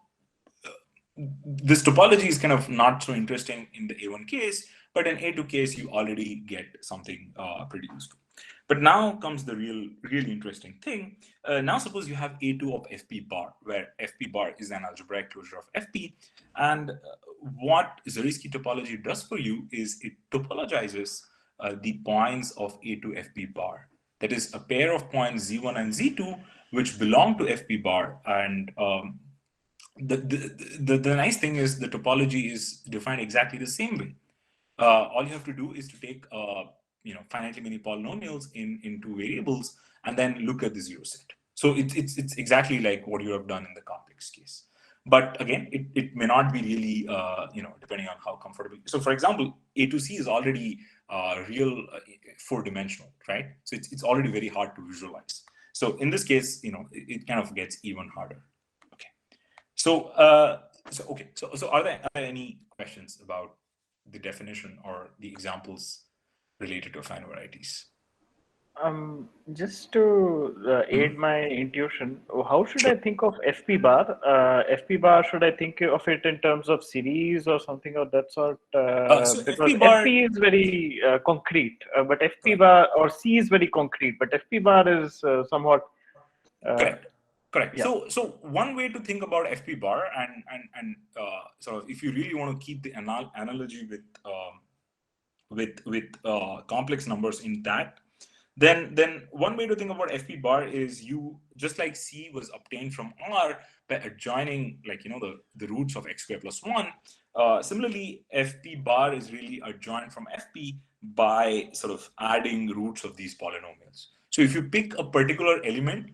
this topology is kind of not so interesting in the A1 case, but in A2 case, you already get something pretty useful. But now comes the really interesting thing. Now suppose you have A2 of FP bar, where FP bar is an algebraic closure of FP. And what Zariski topology does for you is it topologizes the points of A2 FP bar. That is a pair of points Z1 and Z2, which belong to FP bar. And the nice thing is the topology is defined exactly the same way. All you have to do is to take finitely many polynomials in two variables and then look at the zero set. So it's exactly like what you have done in the complex case. But again, it may not be really depending on how comfortable. So for example, A to C is already real four-dimensional, right? So it's already very hard to visualize. So in this case, it kind of gets even harder. So are there any questions about the definition or the examples related to affine varieties? Just to aid my intuition, how should I think of FP bar? FP bar, should I think of it in terms of series or something of that sort? So because FP FP is very concrete, but FP bar or C is very concrete, but FP bar is somewhat Correct. Yeah. So one way to think about FP bar and sort of if you really want to keep the analogy with complex numbers intact, then one way to think about FP bar is you, just like C was obtained from R by adjoining, like, the roots of x squared plus 1. Similarly, FP bar is really adjoined from FP by sort of adding roots of these polynomials. So if you pick a particular element,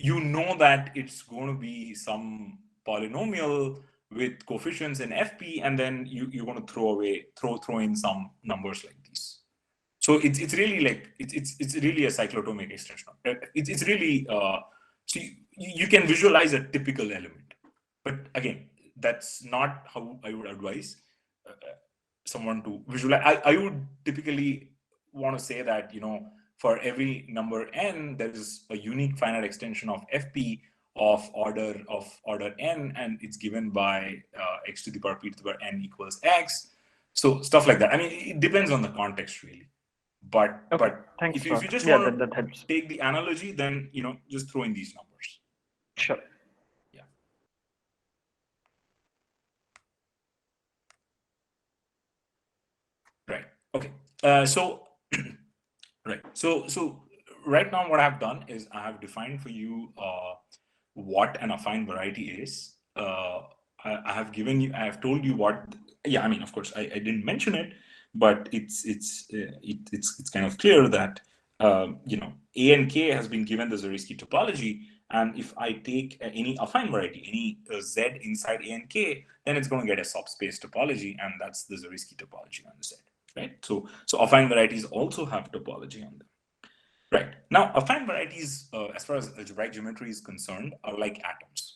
you know that it's going to be some polynomial with coefficients in FP, and then you're going to throw in some numbers like these. So it's really like it's really a cyclotomic extension. It's really so you can visualize a typical element, but again, that's not how I would advise someone to visualize. I would typically want to say that, for every number n, there is a unique finite extension of FP of order n, and it's given by x to the power p to the power n equals x. So stuff like that. I mean, it depends on the context, really. But okay, thanks, if you just yeah, want that to helps. take the analogy, then just throw in these numbers. Sure. Yeah. Right. Okay. So right. So right now, what I've done is I have defined for you what an affine variety is. I have given you. I have told you what. Yeah. I mean, of course, I didn't mention it, but it's kind of clear that A and K has been given the Zariski topology, and if I take any affine variety, any Z inside A and K, then it's going to get a subspace topology, and that's the Zariski topology on the Z, right? So affine varieties also have topology on them, right? Now, affine varieties, as far as algebraic geometry is concerned, are like atoms.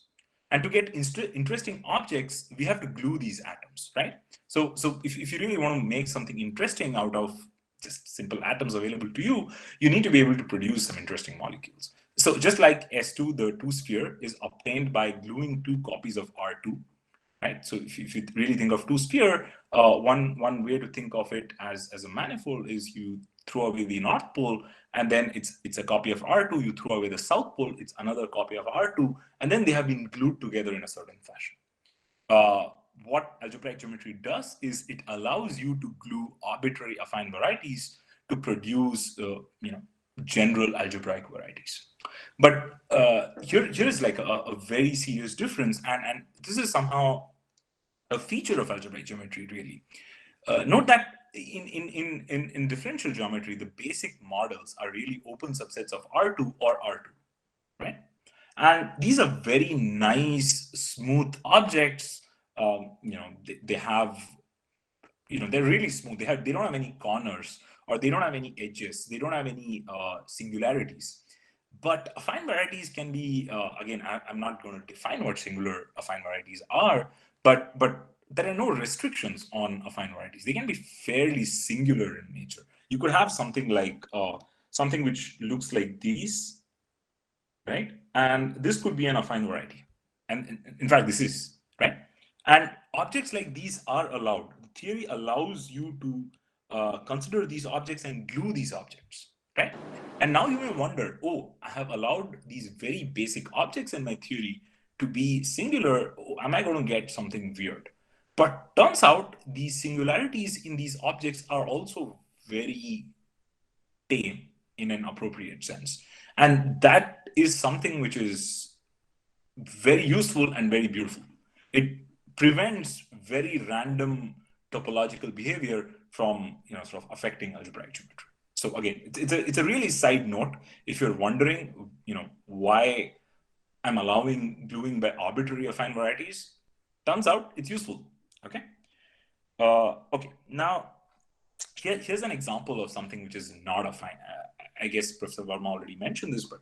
And to get interesting objects, we have to glue these atoms, right? So if you really want to make something interesting out of just simple atoms available to you, you need to be able to produce some interesting molecules. So just like S2, the 2 sphere is obtained by gluing 2 copies of R2, right? So if you really think of 2 sphere, one way to think of it as a manifold is you throw away the north pole, and then it's a copy of R2. You throw away the south pole, it's another copy of R2, and then they have been glued together in a certain fashion. What algebraic geometry does is it allows you to glue arbitrary affine varieties to produce general algebraic varieties. But here is like a very serious difference, and this is somehow a feature of algebraic geometry, really. Note that in differential geometry, the basic models are really open subsets of R2 or R2, right? And these are very nice, smooth objects. They have, they're really smooth. They don't have any corners, or they don't have any edges. They don't have any singularities. But affine varieties can be, again, I'm not going to define what singular affine varieties are, but there are no restrictions on affine varieties. They can be fairly singular in nature. You could have something like something which looks like these, right? And this could be an affine variety. And in fact, this is, right? And objects like these are allowed. The theory allows you to consider these objects and glue these objects, right? And now you may wonder, oh, I have allowed these very basic objects in my theory to be singular. Oh, am I going to get something weird? But turns out these singularities in these objects are also very tame in an appropriate sense. And that is something which is very useful and very beautiful. It prevents very random topological behavior from sort of affecting algebraic geometry. So again, it's a really side note. If you're wondering, why I'm allowing gluing by arbitrary affine varieties, turns out it's useful. Okay. Okay. Now, here's an example of something which is not affine. I guess Professor Verma already mentioned this, but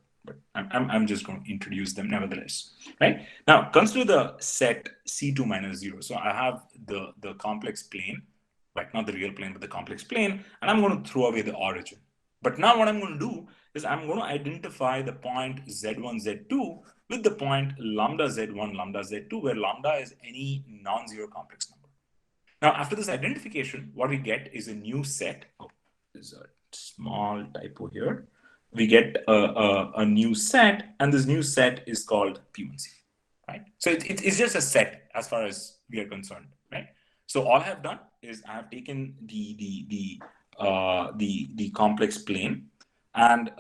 I'm just going to introduce them nevertheless. Right. Now, consider the set C2 minus 0. So I have the complex plane, right? Not the real plane, but the complex plane, and I'm going to throw away the origin. But now what I'm going to do is I'm going to identify the point Z1, Z2 with the point lambda Z1, lambda Z2, where lambda is any non-zero complex number. Now, after this identification, what we get is a new set. Oh, there's a small typo here. We get a new set, and this new set is called P1C, right? So it's just a set as far as we are concerned, right? So all I have done is I have taken the complex plane, And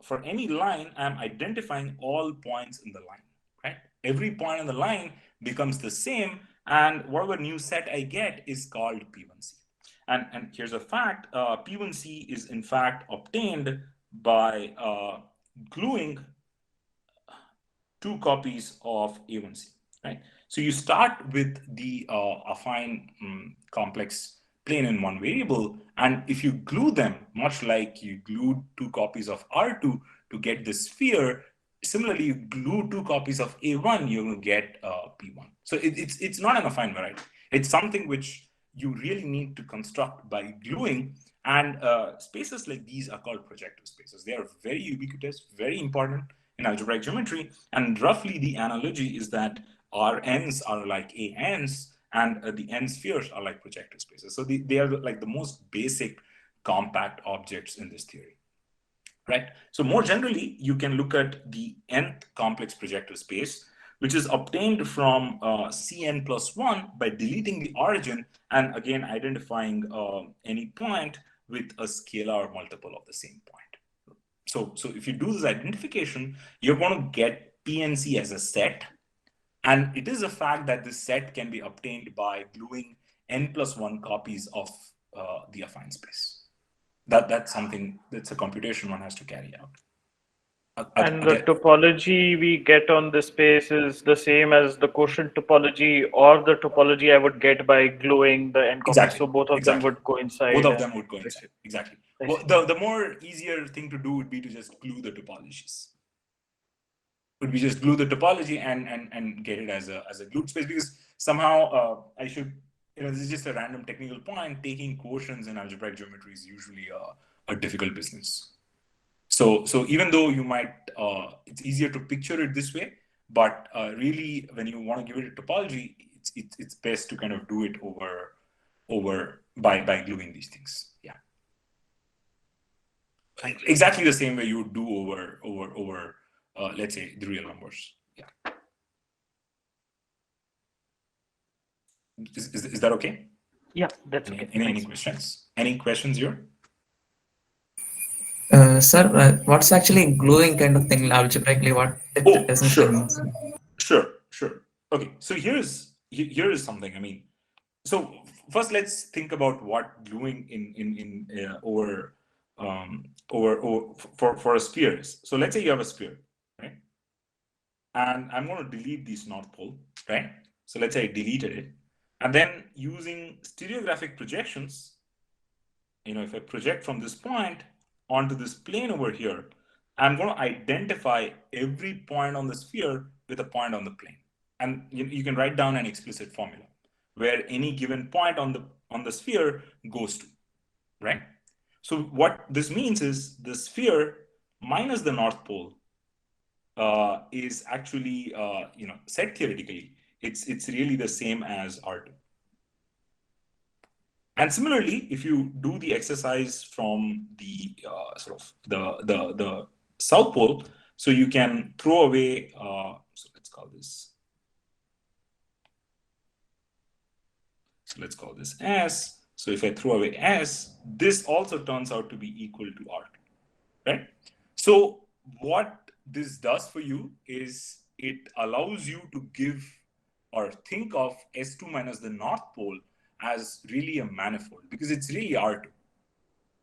for any line, I'm identifying all points in the line, right? Every point in the line becomes the same, and whatever new set I get is called P1C. And here's a fact, P1C is in fact obtained by gluing 2 copies of A1C, right? So you start with the affine complex plane in one variable, and if you glue them, much like you glued 2 copies of R2 to get the sphere, similarly, you glue 2 copies of A1, you're going to get P1. So it's not an affine variety. It's something which you really need to construct by gluing, and spaces like these are called projective spaces. They are very ubiquitous, very important in algebraic geometry, and roughly the analogy is that Rn's are like An's, and the n spheres are like projective spaces. So they are like the most basic compact objects in this theory, right? So more generally, you can look at the nth complex projective space, which is obtained from Cn plus 1 by deleting the origin and again identifying any point with a scalar multiple of the same point. So if you do this identification, you're going to get PNC as a set. And it is a fact that this set can be obtained by gluing n plus 1 copies of the affine space. That's something, that's a computation one has to carry out. And the topology we get on this space is the same as the quotient topology or the topology I would get by gluing the n copies. Exactly. So both of them would coincide. Both of them would coincide. Exactly. Well, the more easier thing to do would be to just glue the topologies. Would be just glue the topology and get it as a glued space, because somehow I should, this is just a random technical point. Taking quotients in algebraic geometry is usually a difficult business. So even though you might, it's easier to picture it this way, but really when you want to give it a topology, it's best to kind of do it over by gluing these things. Yeah. Exactly the same way you would do over let's say the real numbers. Yeah. Is that okay? Yeah, that's okay. Any questions? Any questions here? Sir, what's actually gluing kind of thing algebraically? What it essentially means? Sure. Okay, so here is something. I mean, so first let's think about what gluing for a sphere is. So let's say you have a sphere, right? And I'm going to delete this north pole, right? So let's say I deleted it, and then using stereographic projections, if I project from this point onto this plane over here, I'm going to identify every point on the sphere with a point on the plane. And you can write down an explicit formula where any given point on the sphere goes to, right? So what this means is the sphere minus the north pole is actually, set theoretically, it's really the same as R2. And similarly, if you do the exercise from the the south pole, so you can throw away, so let's call this S. So if I throw away S, this also turns out to be equal to R2, right? So what this does for you is it allows you to give or think of S2 minus the north pole as really a manifold, because it's really R2,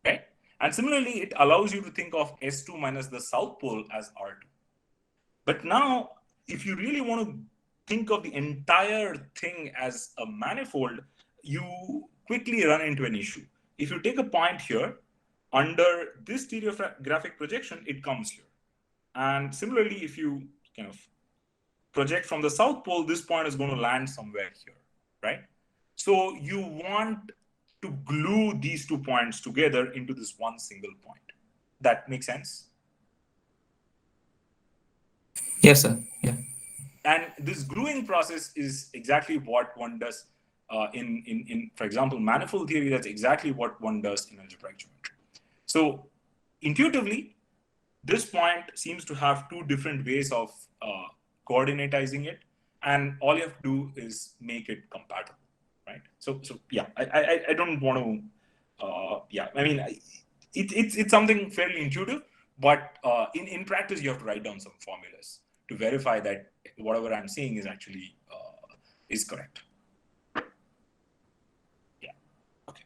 right? And similarly, it allows you to think of S2 minus the south pole as R2. But now, if you really want to think of the entire thing as a manifold, you quickly run into an issue. If you take a point here, under this stereographic projection, it comes here. And similarly, if you kind of project from the south pole, this point is going to land somewhere here, right? So you want to glue these 2 points together into this one single point. That makes sense? Yes, sir. Yeah. And this gluing process is exactly what one does in, for example, manifold theory. That's exactly what one does in algebraic geometry. So intuitively, this point seems to have 2 different ways of coordinatizing it, and all you have to do is make it compatible, right? So yeah, I don't want to, I mean, it's something fairly intuitive, but in practice, you have to write down some formulas to verify that whatever I'm saying is actually is correct. Yeah. Okay.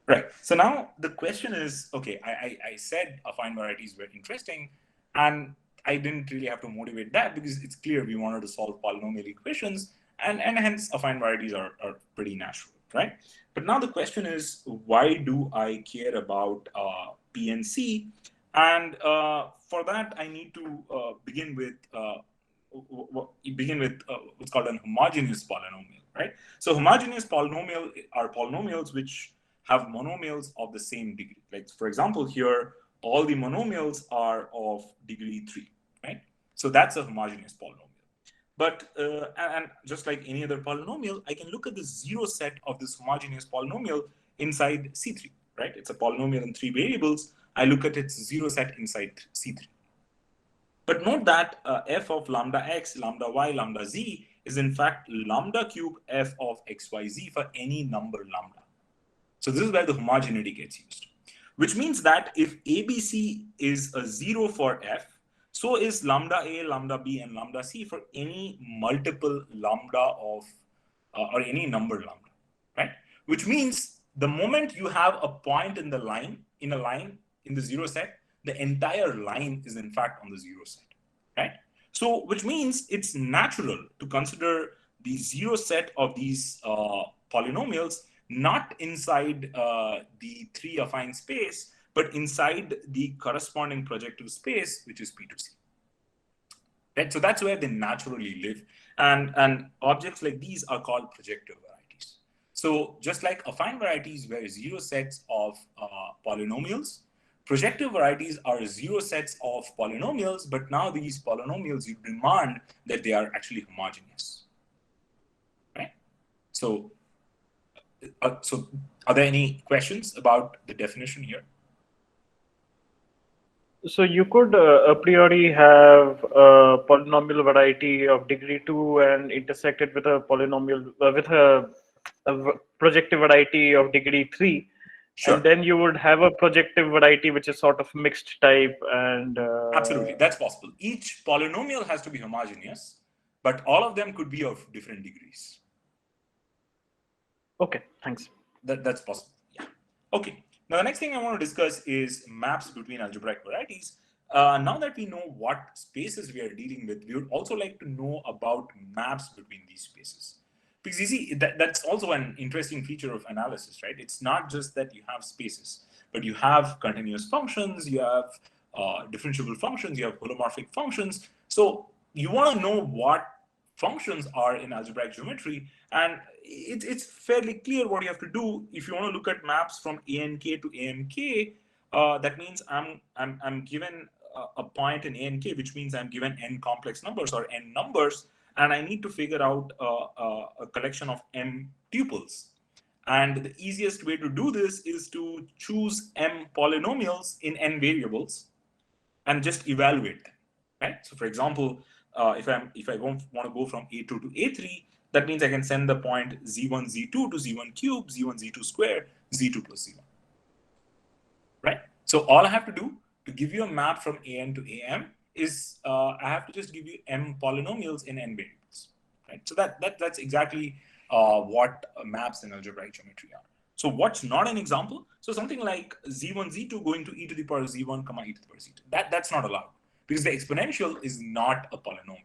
Right. So now the question is, okay, I said affine varieties were interesting, and I didn't really have to motivate that because it's clear we wanted to solve polynomial equations, and hence affine varieties are pretty natural, right? But now the question is, why do I care about PNC? And for that, I need to begin with what's called an homogeneous polynomial, right? So homogeneous polynomial are polynomials which have monomials of the same degree. Like, for example, here, all the monomials are of degree 3, right? So that's a homogeneous polynomial. But, and just like any other polynomial, I can look at the zero set of this homogeneous polynomial inside C3, right? It's a polynomial in 3 variables. I look at its zero set inside C3. But note that f of lambda x, lambda y, lambda z is in fact lambda cube f of xyz for any number lambda. So this is where the homogeneity gets used, which means that if ABC is a 0 for f, so is lambda a, lambda b, and lambda c for any multiple lambda of, or any number lambda, right? Which means the moment you have a point in the line, in the zero set, the entire line is in fact on the zero set, right? So, which means it's natural to consider the zero set of these polynomials not inside the 3 affine space, but inside the corresponding projective space, which is P2C. Right? So that's where they naturally live. And objects like these are called projective varieties. So just like affine varieties were zero sets of polynomials, projective varieties are zero sets of polynomials, but now these polynomials, you demand that they are actually homogeneous. Right? So are there any questions about the definition here? So you could a priori have a polynomial variety of degree 2 and intersect it with a polynomial with a projective variety of degree 3. Sure. And then you would have a projective variety which is sort of mixed type and absolutely, that's possible. Each polynomial has to be homogeneous, but all of them could be of different degrees. Okay, thanks. That's possible. Yeah. Okay. Now the next thing I want to discuss is maps between algebraic varieties. Now that we know what spaces we are dealing with, we would also like to know about maps between these spaces. Because you see, that's also an interesting feature of analysis, right? It's not just that you have spaces, but you have continuous functions, you have differentiable functions, you have holomorphic functions. So you want to know what functions are in algebraic geometry, and it's fairly clear what you have to do. If you want to look at maps from ANK to AMK, that means I'm given a point in ANK, which means I'm given n complex numbers or n numbers, and I need to figure out a collection of m tuples. And the easiest way to do this is to choose m polynomials in n variables and just evaluate them, right? So for example, if I want to go from A2 to A3, that means I can send the point Z1, Z2 to Z1 cube, Z1, Z2 square, Z2 plus Z1, right? So all I have to do to give you a map from AN to AM is I have to just give you m polynomials in n variables, right? So that's exactly what maps in algebraic geometry are. So what's not an example? So something like Z1, Z2 going to e to the power Z1, comma e to the power Z2. That's not allowed because the exponential is not a polynomial.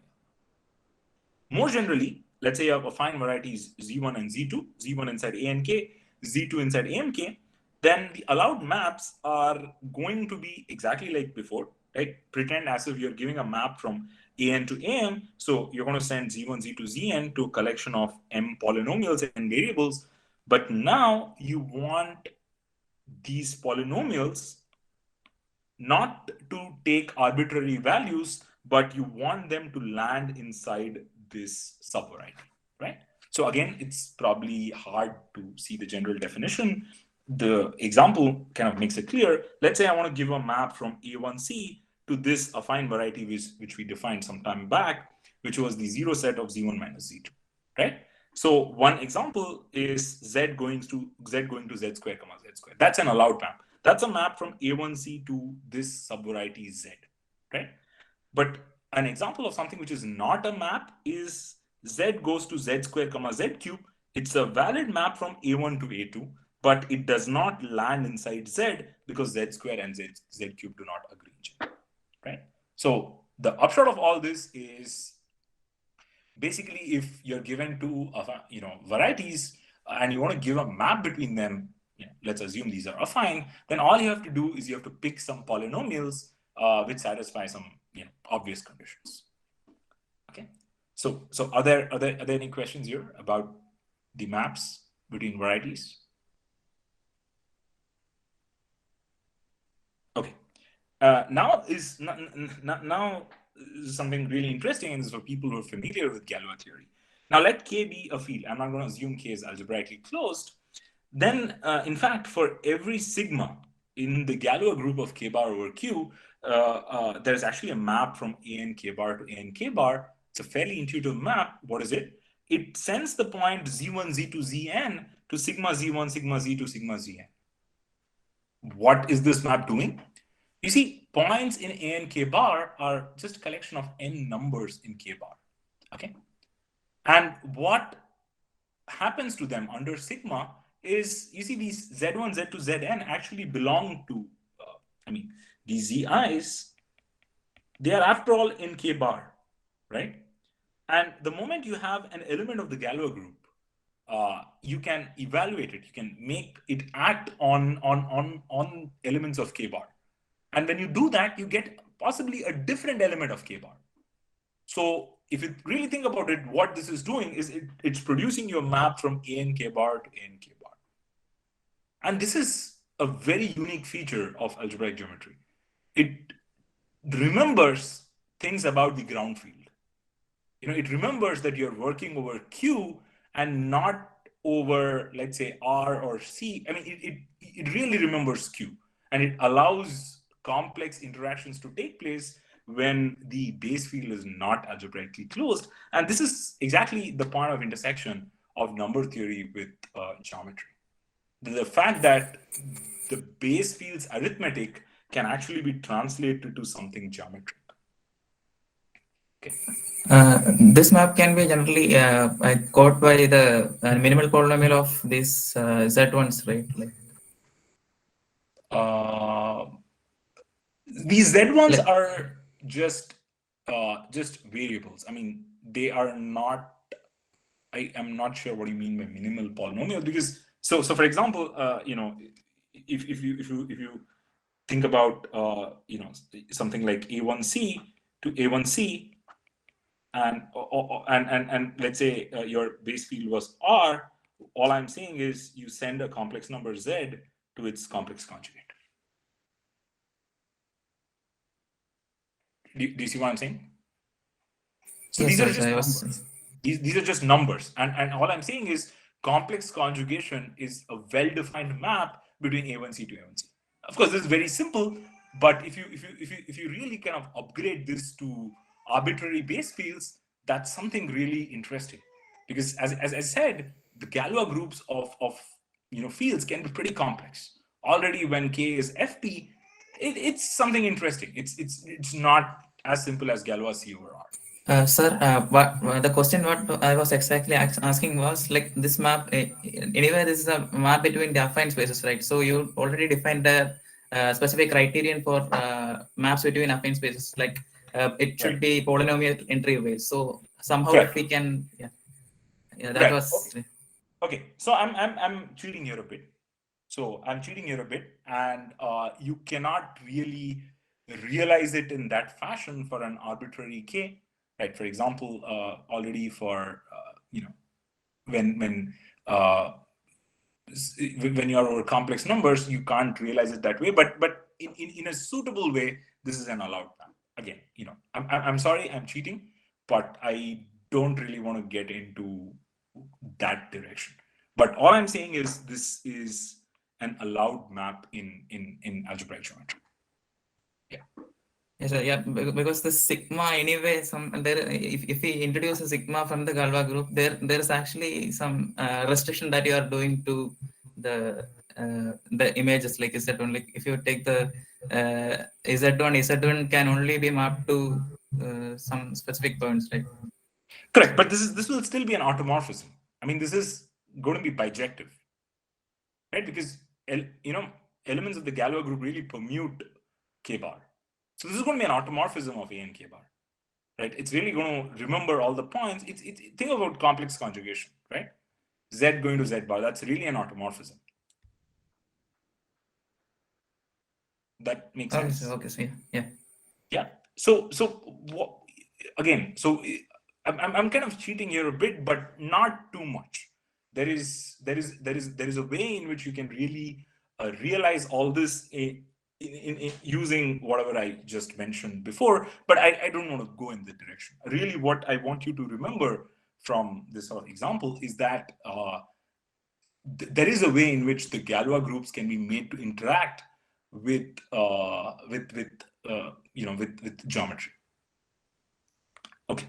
More generally, let's say you have affine varieties Z1 and Z2, Z1 inside ANK, Z2 inside AMK, then the allowed maps are going to be exactly like before, right? Pretend as if you're giving a map from AN to AM. So you're going to send Z1, Z2, Zn to a collection of m polynomials and variables. But now you want these polynomials not to take arbitrary values, but you want them to land inside this subvariety, right? So again, it's probably hard to see the general definition. The example kind of makes it clear. Let's say I want to give a map from A1C to this affine variety which we defined some time back, which was the zero set of Z1 minus Z2, right? So one example is Z going to Z square, comma Z square. That's an allowed map. That's a map from A1C to this subvariety Z, right? But an example of something which is not a map is Z goes to Z square comma Z cube. It's a valid map from A1 to A2, but it does not land inside Z because Z square and Z cube do not agree each other, right? So the upshot of all this is basically if you're given two varieties and you want to give a map between them, let's assume these are affine, then all you have to do is you have to pick some polynomials which satisfy some obvious conditions. Okay, so are there any questions here about the maps between varieties? Okay, now is something really interesting, and this is for people who are familiar with Galois theory. Now let K be a field. I'm not going to assume K is algebraically closed. Then, in fact, for every sigma in the Galois group of K bar over Q, there's actually a map from AN K bar to AN K bar. It's a fairly intuitive map. What is it? It sends the point Z1, Z2, Zn to sigma Z1, sigma Z2, sigma Zn. What is this map doing? You see, points in AN K bar are just a collection of n numbers in K bar. Okay? And what happens to them under sigma is, you see, these Z1, Z2, Zn actually belong to, these Zi's, they are after all in K bar, right? And the moment you have an element of the Galois group, you can evaluate it, you can make it act on elements of K bar. And when you do that, you get possibly a different element of K bar. So if you really think about it, what this is doing is it's producing your map from AN K bar to AN K bar. And this is a very unique feature of algebraic geometry. It remembers things about the ground field. It remembers that you're working over Q and not over, let's say, R or C. It really remembers Q, and it allows complex interactions to take place when the base field is not algebraically closed. And this is exactly the point of intersection of number theory with geometry. The fact that the base field's arithmetic can actually be translated to something geometric. Okay. This map can be generally caught by the minimal polynomial of these Z1s, right? These Z1s are just variables. They are not. I am not sure what you mean by minimal polynomial, because so for example, if you think about something like A1C to A1C, and let's say your base field was R, all I'm saying is you send a complex number Z to its complex conjugate. Do you see what I'm saying? So yes, these are just numbers. These are just numbers, and all I'm saying is complex conjugation is a well-defined map between A1C to A1C. Of course, this is very simple, but if you really kind of upgrade this to arbitrary base fields, that's something really interesting. Because as I said, the Galois groups of fields can be pretty complex. Already when K is FP, it's something interesting. It's not as simple as Galois C over R. Sir, the question what I was exactly asking was, like, this map, anyway, this is a map between the affine spaces, right? So you already defined the specific criterion for maps between affine spaces, like it should be polynomial entryway. So somehow if we can, that was okay. So I'm cheating here a bit. And you cannot really realize it in that fashion for an arbitrary K. Right. For example, already for when you are over complex numbers, you can't realize it that way. But in a suitable way, this is an allowed map. Again, I'm sorry, I'm cheating, but I don't really want to get into that direction. But all I'm saying is this is an allowed map in algebraic geometry. Yeah. Yes, sir. Yeah, because the sigma anyway, if we introduce a sigma from the Galois group, there is actually some restriction that you are doing to the the images like Z1. Like if you take the Z1 can only be mapped to some specific points, right? Correct, but this will still be an automorphism. I mean, this is going to be bijective, right? Because elements of the Galois group really permute K bar. So this is going to be an automorphism of A and K bar, right? It's really going to remember all the points. It's think about complex conjugation, right? Z going to Z bar. That's really an automorphism. That makes sense. Okay, so yeah. So again, so I'm kind of cheating here a bit, but not too much. There is a way in which you can really realize all this in using whatever I just mentioned before, but I don't want to go in that direction. Really, what I want you to remember from this sort of example is that there is a way in which the Galois groups can be made to interact with geometry. Okay,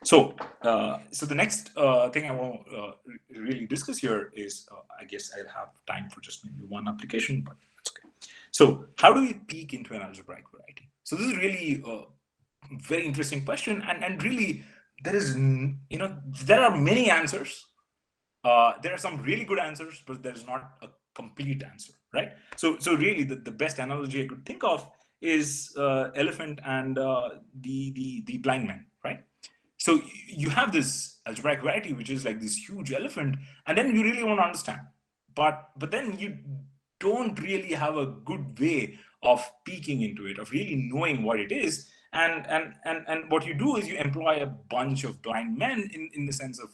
so the next thing I want to really discuss here is I guess I'll have time for just maybe one application, but that's okay. So how do we peek into an algebraic variety? So this is really a very interesting question, and really there is there are many answers. There are some really good answers, but there's not a complete answer, right? So really the best analogy I could think of is elephant and the blind man, right? So you have this algebraic variety, which is like this huge elephant, and then you really want to understand, but then you don't really have a good way of peeking into it, of really knowing what it is, and what you do is you employ a bunch of blind men in the sense of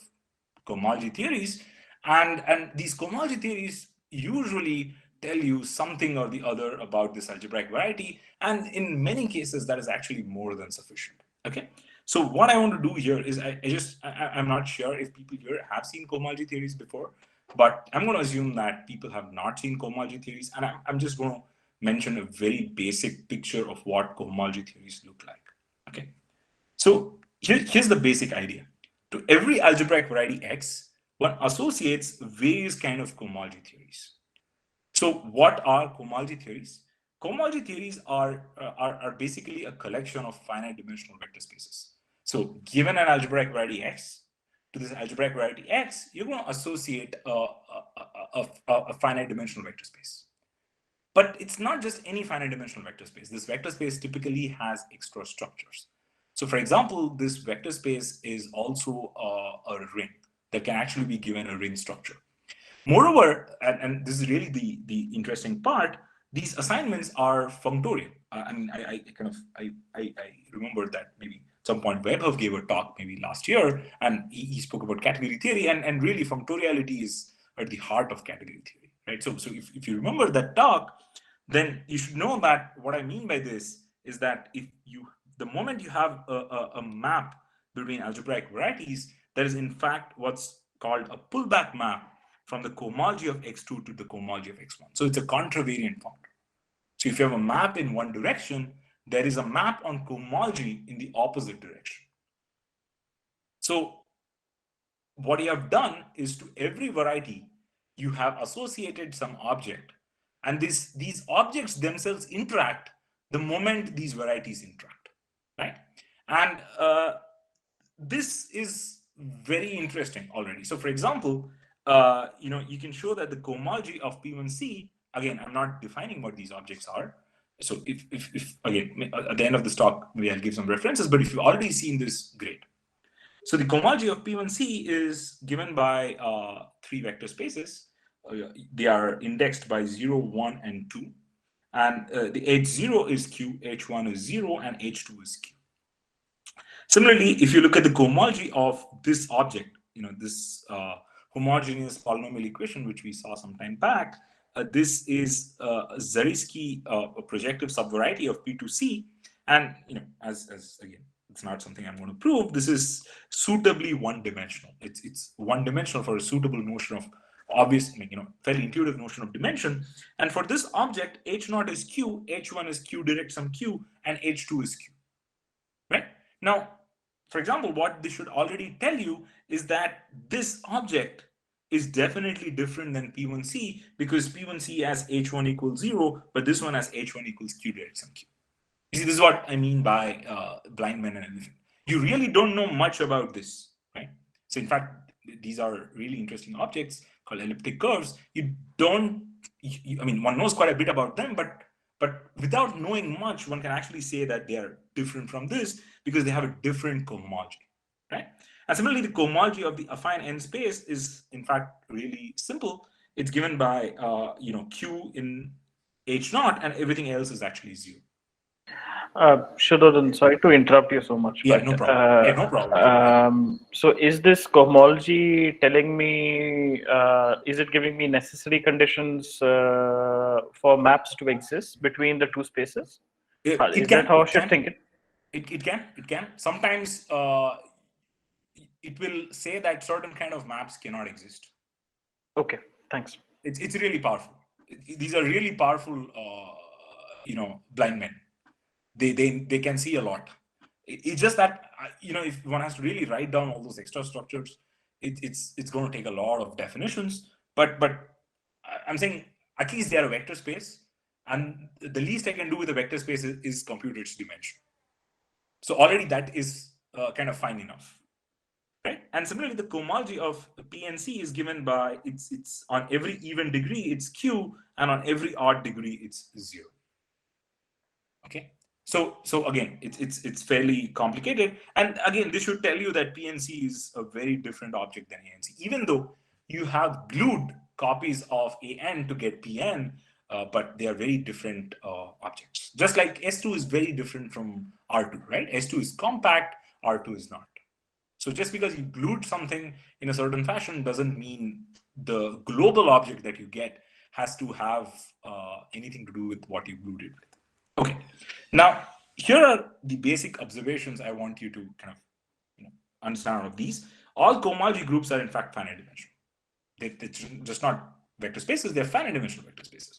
cohomology theories, and these cohomology theories usually tell you something or the other about this algebraic variety, and in many cases that is actually more than sufficient. Okay, so what I want to do here is I'm not sure if people here have seen cohomology theories before, but I'm going to assume that people have not seen cohomology theories, and I'm just going to mention a very basic picture of what cohomology theories look like. Okay, so here's the basic idea. To every algebraic variety X, one associates various kinds of cohomology theories. So what are cohomology theories? Cohomology theories are basically a collection of finite dimensional vector spaces. So given an algebraic variety X, to this algebraic variety X, you're going to associate a finite dimensional vector space. But it's not just any finite dimensional vector space. This vector space typically has extra structures. So for example, this vector space is also a ring that can actually be given a ring structure. Moreover, and this is really the interesting part, these assignments are functorial. I mean, I remember that maybe at some point Webhoff gave a talk maybe last year, and he spoke about category theory, and really functoriality is at the heart of category theory, right? So if you remember that talk, then you should know that what I mean by this is that the moment you have a map between algebraic varieties, there is in fact what's called a pullback map from the cohomology of X2 to the cohomology of X1. So it's a contravariant form. So if you have a map in one direction, there is a map on cohomology in the opposite direction. So what you have done is to every variety, you have associated some object, and these objects themselves interact the moment these varieties interact, right? And this is very interesting already. So for example, you can show that the cohomology of P1C, again, I'm not defining what these objects are. So if again, at the end of this talk, maybe I'll give some references, but if you've already seen this, great. So the cohomology of P1C is given by 3 vector spaces. They are indexed by 0, 1, and 2. And the H0 is Q, H1 is 0, and H2 is Q. Similarly, if you look at the cohomology of this object, this homogeneous polynomial equation, which we saw some time back, this is a Zariski projective subvariety of P2C. And, as again, it's not something I'm going to prove. This is suitably one-dimensional. It's one-dimensional for a suitable notion of obvious, fairly intuitive notion of dimension. And for this object, H0 is Q, H1 is Q direct sum Q, and H2 is Q, right? Now, for example, what this should already tell you is that this object is definitely different than P1C, because P1C has H1 equals 0, but this one has H1 equals Q direct sum Q. You see, this is what I mean by blind men and everything. You really don't know much about this, right? So in fact, these are really interesting objects called elliptic curves. You don't, I mean, one knows quite a bit about them, but without knowing much, one can actually say that they are different from this because they have a different cohomology, right? And similarly, the cohomology of the affine n space is in fact really simple. It's given by Q in H naught, and everything else is actually 0. Shuddhodan, sorry to interrupt you so much, Yeah, but no problem. Yeah, no problem. So is this cohomology telling me, is it giving me necessary conditions for maps to exist between the two spaces? Is that how I should think it? It can. Sometimes it will say that certain kind of maps cannot exist. Okay, thanks. It's really powerful. These are really powerful, blind men. They can see a lot. It's just that if one has to really write down all those extra structures, it's going to take a lot of definitions. But I'm saying at least they are a vector space, and the least I can do with a vector space is compute its dimension. So already that is kind of fine enough, right? And similarly, the cohomology of PNC is given by it's on every even degree it's Q, and on every odd degree it's 0. Okay. So again, it's fairly complicated, and again, this should tell you that PNC is a very different object than ANC, even though you have glued copies of AN to get PN, but they are very different objects. Just like S2 is very different from R2, right? S2 is compact, R2 is not. So just because you glued something in a certain fashion doesn't mean the global object that you get has to have anything to do with what you glued it with. Okay, now here are the basic observations I want you to kind of understand of these. All cohomology groups are in fact finite dimensional. They're just not vector spaces, they're finite dimensional vector spaces.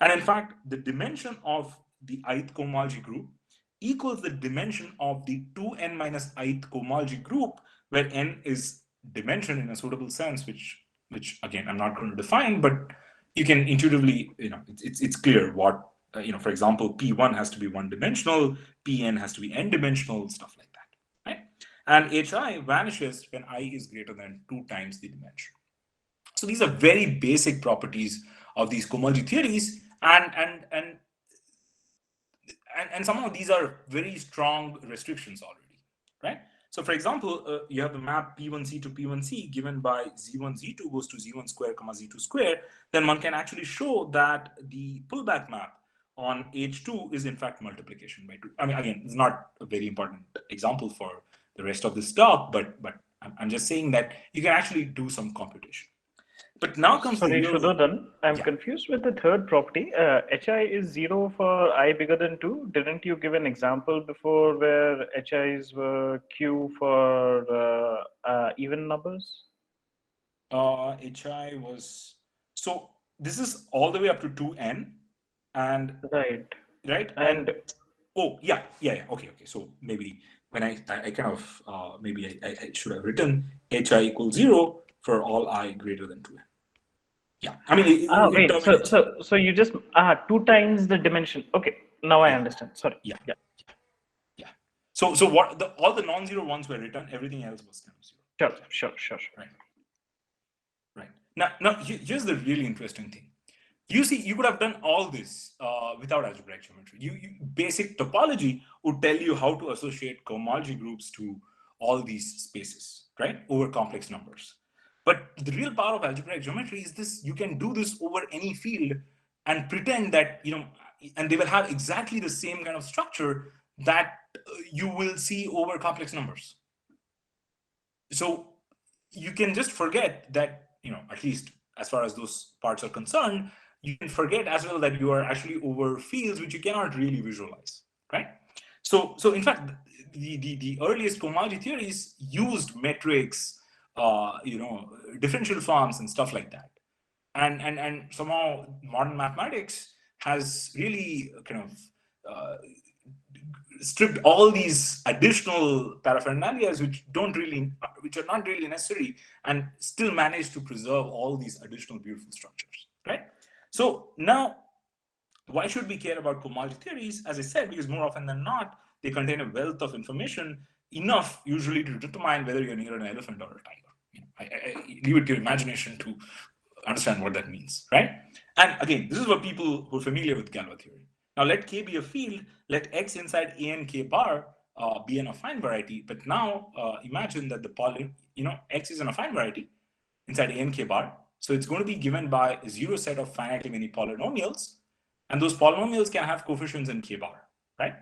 And in fact, the dimension of the ith cohomology group equals the dimension of the 2n minus ith cohomology group, where n is dimension in a suitable sense, which again I'm not going to define, but you can intuitively, it's clear what. For example, P1 has to be one-dimensional, Pn has to be n-dimensional, stuff like that, right? And Hi vanishes when I is greater than 2 times the dimension. So these are very basic properties of these cohomology theories, and somehow these are very strong restrictions already, right? So for example, you have the map P1C to P1C given by Z1, Z2 goes to Z1 square, comma Z2 square, then one can actually show that the pullback map on H2 is in fact multiplication by 2. I mean, again, it's not a very important example for the rest of this talk, but I'm just saying that you can actually do some computation. But now comes Sorry, the real... Shuddhodan, I'm confused with the third property. Hi is 0 for I bigger than 2. Didn't you give an example before where Hi's were Q for even numbers? Hi was... So this is all the way up to 2n. And right and oh yeah okay, so maybe when I kind of maybe I should have written Hi equals 0 for all I greater than 2n. Yeah, I mean wait, so you just 2 times the dimension. Okay, now I understand. Sorry. Yeah. So what all the non-zero ones were written, everything else was kind of 0. Sure. Right. Now here's the really interesting thing. You see, you could have done all this without algebraic geometry. Basic topology would tell you how to associate cohomology groups to all these spaces, right, over complex numbers. But the real power of algebraic geometry is this: you can do this over any field and pretend that, and they will have exactly the same kind of structure that you will see over complex numbers. So you can just forget that, at least as far as those parts are concerned, you can forget as well that you are actually over fields which you cannot really visualize, right? So in fact, the earliest cohomology theories used metrics, differential forms and stuff like that, and somehow modern mathematics has really kind of stripped all these additional paraphernalias which are not really necessary, and still managed to preserve all these additional beautiful structures, right? So now, why should we care about cohomology theories? As I said, because more often than not, they contain a wealth of information, enough usually to determine whether you're near an elephant or a tiger. I leave it to your imagination to understand what that means, right? And again, this is for people who are familiar with Galois theory. Now let K be a field, let X inside A and K bar be an affine variety. But now imagine that the X is an affine variety inside A and K bar. So it's going to be given by a zero set of finitely many polynomials. And those polynomials can have coefficients in K bar, right?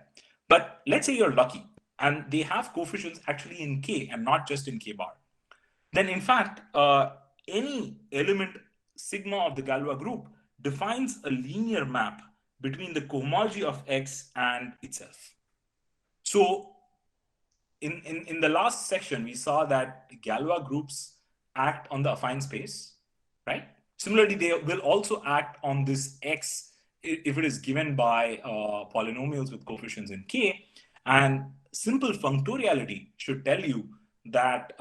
But let's say you're lucky and they have coefficients actually in K and not just in K bar. Then in fact, any element sigma of the Galois group defines a linear map between the cohomology of X and itself. So in the last section, we saw that Galois groups act on the affine space, right? Similarly, they will also act on this X if it is given by polynomials with coefficients in K. And simple functoriality should tell you that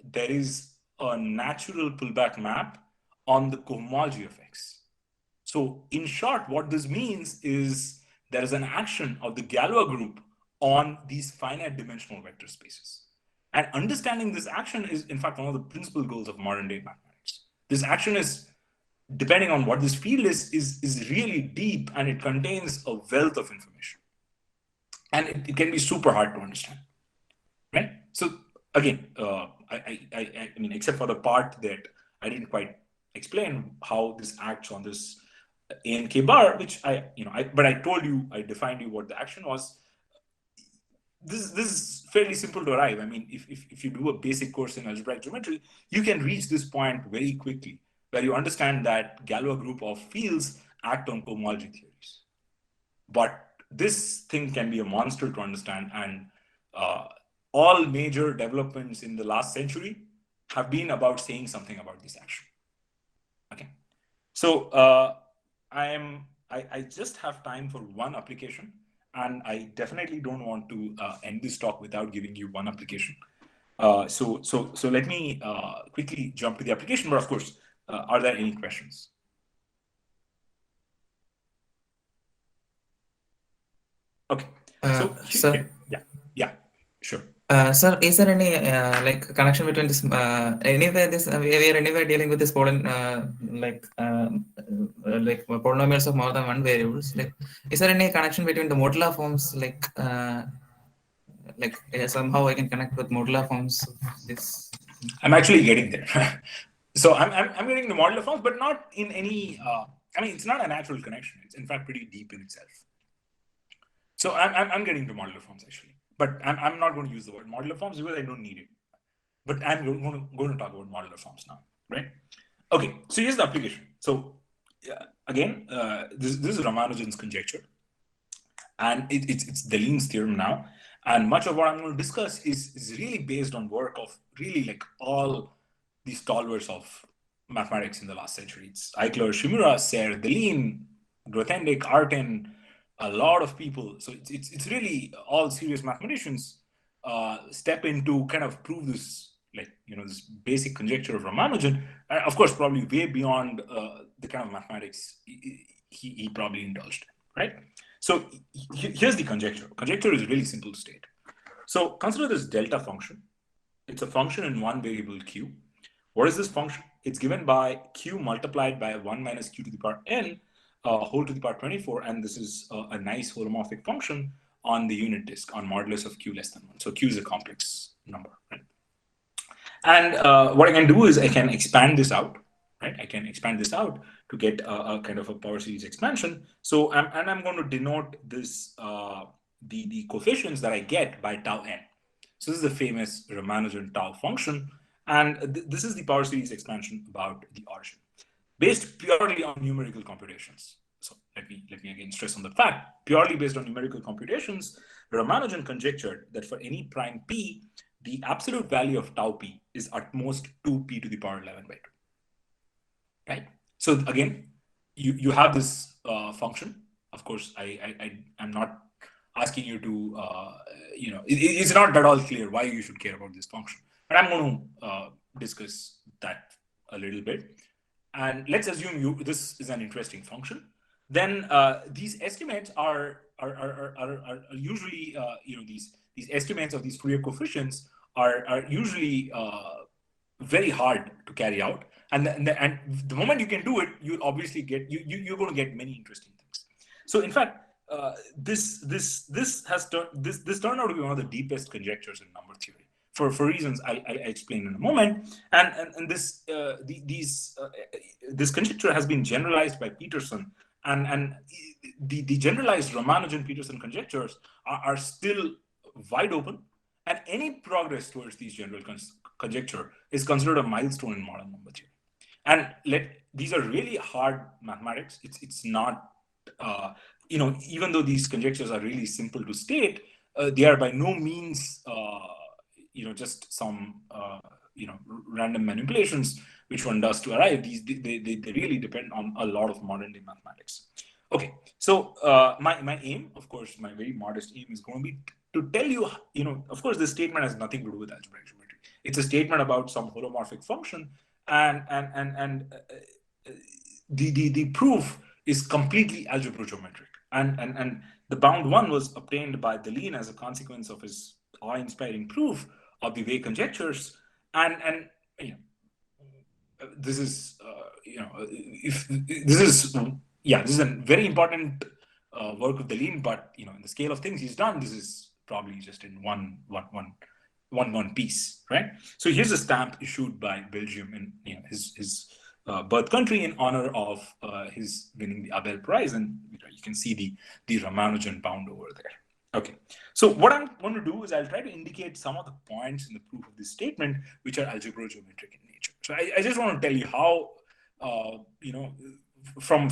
there is a natural pullback map on the cohomology of X. So in short, what this means is there is an action of the Galois group on these finite dimensional vector spaces. And understanding this action is, in fact, one of the principal goals of modern day mathematics. This action is, depending on what this field is really deep, and it contains a wealth of information. And it can be super hard to understand, right? So again, I mean, except for the part that I didn't quite explain how this acts on this A and K bar, which but I told you, I defined you what the action was. This is fairly simple to arrive. I mean, if you do a basic course in algebraic geometry, you can reach this point very quickly, where you understand that Galois group of fields act on cohomology theories. But this thing can be a monster to understand, and all major developments in the last century have been about saying something about this action. Okay, so I just have time for one application, and I definitely don't want to end this talk without giving you one application. So let me quickly jump to the application. But of course, are there any questions? Okay. Sir, yeah, sure. Sir, is there any like connection between this? Anyway, we are anyway dealing with this like polynomials of more than one variables. Like, is there any connection between the modular forms? Like somehow I can connect with modular forms of this. I'm actually getting there. So I'm getting the modular forms, but not in any. I mean, it's not a natural connection. It's in fact pretty deep in itself. So I'm getting to modular forms actually, but I'm not going to use the word modular forms because I don't need it. But I'm going to talk about modular forms now, right? Okay, so here's the application. So again, this is Ramanujan's conjecture, and it's Deligne's theorem now. And much of what I'm going to discuss is really based on work of really like all these stalwarts of mathematics in the last century. It's Eichler, Shimura, Serre, Deligne, Grothendieck, Artin, a lot of people. So it's really all serious mathematicians step in to kind of prove this, like, this basic conjecture of Ramanujan. And of course, probably way beyond the kind of mathematics he probably indulged in, right? So here's the conjecture. Conjecture is really simple to state. So consider this delta function. It's a function in one variable q. What is this function? It's given by q multiplied by 1 minus q to the power n whole to the power 24. And this is a nice holomorphic function on the unit disk on modulus of q less than 1. So q is a complex number, right? And what I can do is I can expand this out, right? I can expand this out to get a kind of a power series expansion. So I'm going to denote this the coefficients that I get by tau n. So this is the famous Ramanujan tau function, and this is the power series expansion about the origin, based purely on numerical computations. So let me again stress on the fact, purely based on numerical computations, Ramanujan conjectured that for any prime p, the absolute value of tau p is at most 2p to the power 11 by 2. Right? So again, you have this function. Of course, I'm not asking you to, it's not at all clear why you should care about this function. But I'm going to discuss that a little bit. And let's assume this is an interesting function. Then these estimates are usually, these estimates of these Fourier coefficients are usually very hard to carry out. And the moment you can do it, you obviously get you're going to get many interesting things. So in fact, this turned out to be one of the deepest conjectures in number theory for reasons I'll explain in a moment. And this conjecture has been generalized by Peterson, and the generalized Ramanujan-Peterson conjectures are still wide open, and any progress towards these general conjecture is considered a milestone in modern number theory. And these are really hard mathematics. It's not, even though these conjectures are really simple to state, they are by no means, just some, random manipulations which one does to arrive. They really depend on a lot of modern day mathematics. Okay, so my aim, of course, my very modest aim is going to be to tell you, of course, this statement has nothing to do with algebraic geometry. It's a statement about some holomorphic function, and the proof is completely algebraic-geometric. And the bound one was obtained by Deligne as a consequence of his awe-inspiring proof of the wave conjectures. And this is this is a very important work of Deligne, but in the scale of things he's done, this is probably just in one piece, right? So here's a stamp issued by Belgium in his birth country in honor of his winning the Abel Prize, and you can see the Ramanujan bound over there. Okay, so what I'm going to do is I'll try to indicate some of the points in the proof of this statement which are algebraic-geometric in nature. So I just want to tell you how from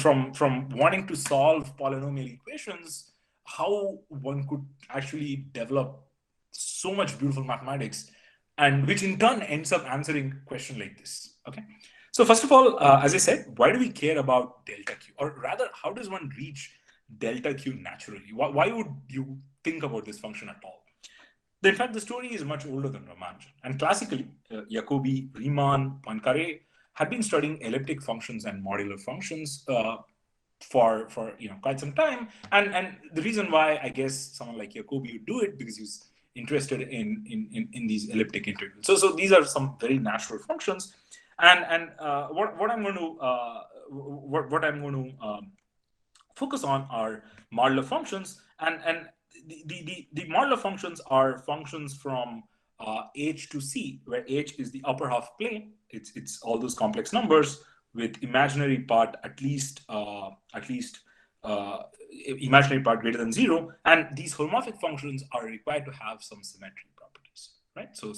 wanting to solve polynomial equations, how one could actually develop so much beautiful mathematics, and which in turn ends up answering a question like this. Okay, so first of all, as I said, why do we care about delta Q, or rather, how does one reach delta Q naturally? Why would you think about this function at all? In fact, the story is much older than Ramanujan, and classically, Jacobi, Riemann, Poincaré had been studying elliptic functions and modular functions for quite some time, and the reason why I guess someone like Jacobi would do it because he's interested in these elliptic integrals. So these are some very natural functions, and what I'm going to focus on are modular functions, and the modular functions are functions from H to C, where H is the upper half plane. It's all those complex numbers with imaginary part at least imaginary part greater than 0, and these holomorphic functions are required to have some symmetry properties, right? So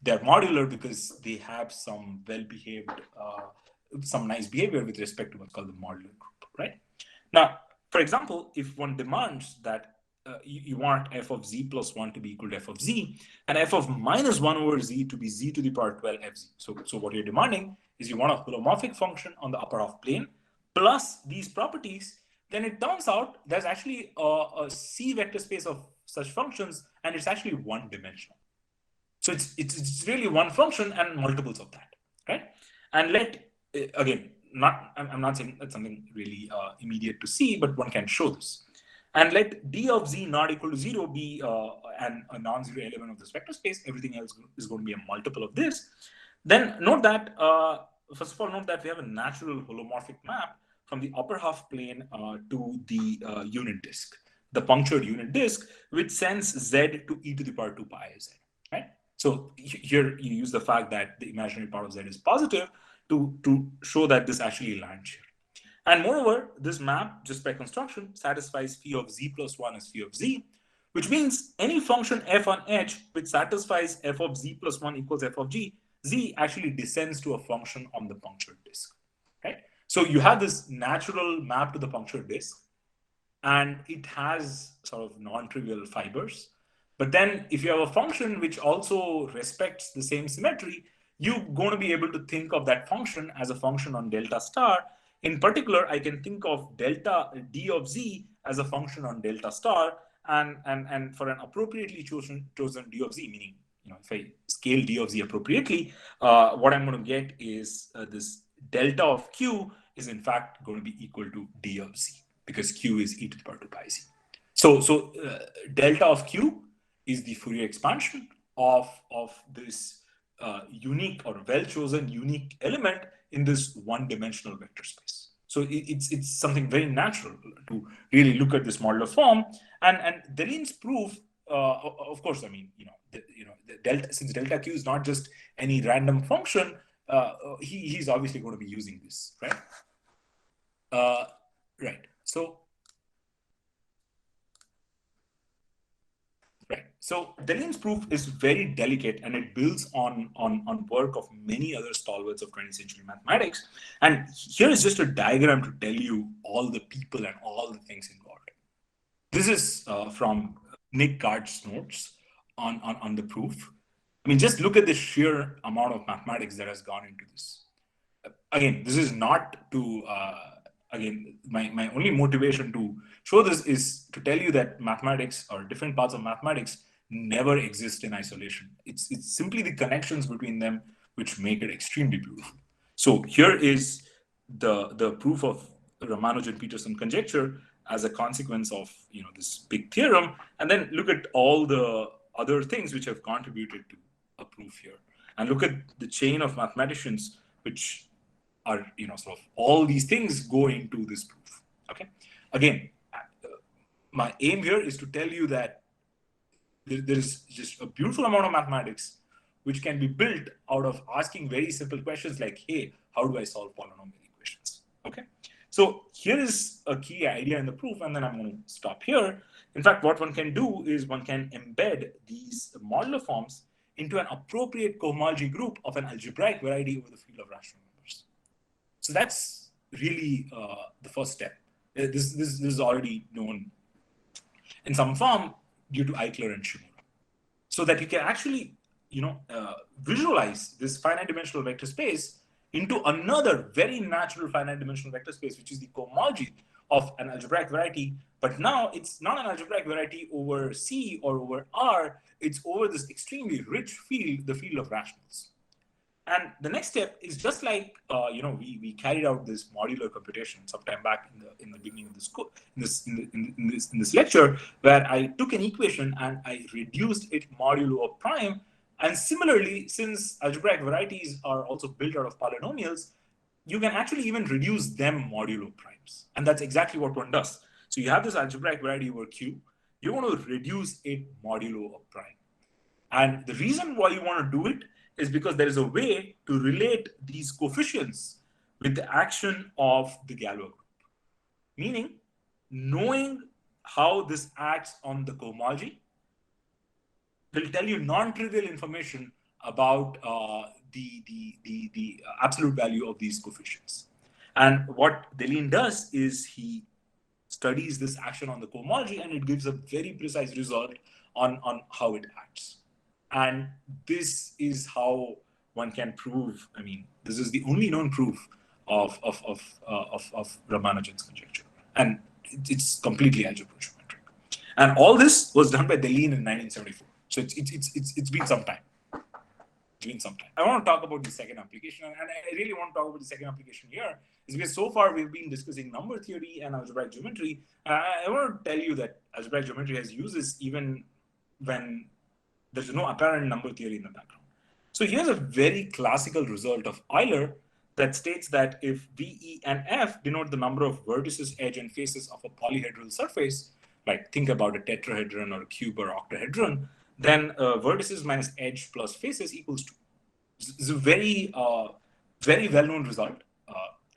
they're modular because they have some well-behaved, some nice behavior with respect to what's called the modular group, right? Now, for example, if one demands that you want f of z plus 1 to be equal to f of z, and f of minus 1 over z to be z to the power 12 fz. So what you're demanding is you want a holomorphic function on the upper half plane plus these properties. Then it turns out there's actually a C vector space of such functions, and it's actually one-dimensional. So it's really one function and multiples of that, right? And I'm not saying that's something really immediate to see, but one can show this. And let d of z not equal to 0 be a non-zero element of this vector space. Everything else is going to be a multiple of this. Then note that, first of all, note that we have a natural holomorphic map from the upper half plane to the unit disk, the punctured unit disk, which sends z to e to the power 2 pi z, right? So here you use the fact that the imaginary part of z is positive to show that this actually lands here. And moreover, this map, just by construction, satisfies phi of z plus 1 as phi of z, which means any function f on h which satisfies f of z plus 1 equals f of g, z actually descends to a function on the punctured disk, right? So you have this natural map to the punctured disk, and it has sort of non-trivial fibers. But then if you have a function which also respects the same symmetry, you're going to be able to think of that function as a function on delta star. In particular, I can think of delta d of z as a function on delta star, And for an appropriately chosen d of z, meaning if I scale d of z appropriately, what I'm going to get is this delta of q is in fact going to be equal to d of z, because q is e to the power 2 pi z. So delta of q is the Fourier expansion of this unique or well-chosen unique element in this one-dimensional vector space. So it's something very natural to really look at this modular form, and Delin's proof, of course, I mean, the delta, since delta q is not just any random function, he's obviously going to be using this, right? Right. So Delin's proof is very delicate, and it builds on work of many other stalwarts of 20th century mathematics. And here is just a diagram to tell you all the people and all the things involved. This is from Nick Gart's notes on the proof. I mean, just look at the sheer amount of mathematics that has gone into this. Again, this is not to again, my only motivation to show this is to tell you that mathematics, or different parts of mathematics, never exist in isolation. It's simply the connections between them which make it extremely beautiful. So here is the proof of Ramanujan-Peterson conjecture as a consequence of this big theorem, and then look at all the other things which have contributed to a proof here, and look at the chain of mathematicians which are sort of all these things go into this proof. Okay, again, my aim here is to tell you that there is just a beautiful amount of mathematics which can be built out of asking very simple questions like, hey, how do I solve polynomial equations? Okay, so here is a key idea in the proof, and then I'm going to stop here. In fact, what one can do is one can embed these modular forms into an appropriate cohomology group of an algebraic variety over the field of rational numbers. So that's really the first step. This is already known in some form due to Eichler and Shimura, so that you can actually visualize this finite dimensional vector space into another very natural finite dimensional vector space, which is the cohomology of an algebraic variety. But now it's not an algebraic variety over C or over R, it's over this extremely rich field, the field of rationals. And the next step is just like we carried out this modular computation sometime back in the beginning of this in this lecture, where I took an equation and I reduced it modulo prime. And similarly, since algebraic varieties are also built out of polynomials, you can actually even reduce them modulo primes, and that's exactly what one does. So you have this algebraic variety over Q. You want to reduce it modulo of prime, and the reason why you want to do it is because there is a way to relate these coefficients with the action of the Galois group. Meaning, knowing how this acts on the cohomology will tell you non-trivial information about the absolute value of these coefficients. And what Delin does is he studies this action on the cohomology, and it gives a very precise result on how it acts. And this is how one can prove, I mean, this is the only known proof of Ramanujan's conjecture. And it's completely algebraic geometric. And all this was done by Delin in 1974. So it's been some time. I want to talk about the second application, and I really want to talk about the second application here, is because so far we've been discussing number theory and algebraic geometry. I want to tell you that algebraic geometry has uses even when there's no apparent number theory in the background. So here's a very classical result of Euler that states that if V, E, and F denote the number of vertices, edge, and faces of a polyhedral surface, like think about a tetrahedron or a cube or octahedron, then vertices minus edge plus faces equals 2. It's a very, very well-known result.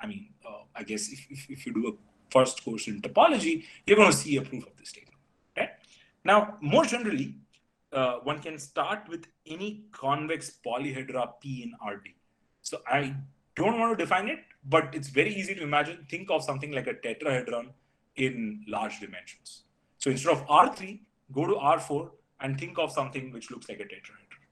I guess if you do a first course in topology, you're going to see a proof of this statement. Okay? Now, more generally, one can start with any convex polyhedra P in RD. So I don't want to define it, but it's very easy to imagine. Think of something like a tetrahedron in large dimensions. So instead of R3, go to R4 and think of something which looks like a tetrahedron.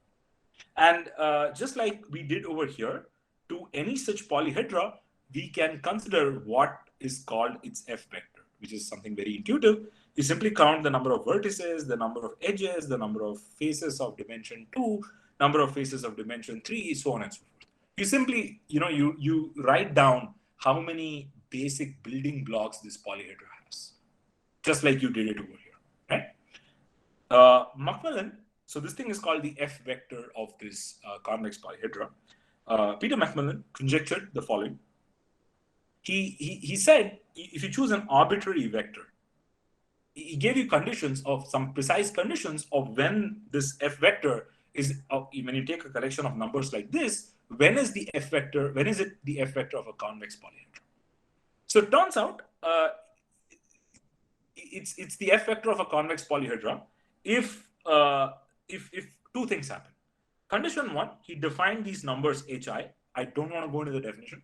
And just like we did over here, to any such polyhedra, we can consider what is called its F vector, which is something very intuitive. You simply count the number of vertices, the number of edges, the number of faces of dimension 2, number of faces of dimension 3, so on and so forth. You simply, you write down how many basic building blocks this polyhedra has, just like you did it over here, right? Macmillan, so this thing is called the F vector of this convex polyhedra. Peter Macmillan conjectured the following. He said, if you choose an arbitrary vector, he gave you conditions of some precise conditions of when this F vector is, when you take a collection of numbers like this, when is it the F vector of a convex polyhedra? So it turns out it's the F vector of a convex polyhedra if two things happen. Condition 1, he defined these numbers hi. I don't want to go into the definition.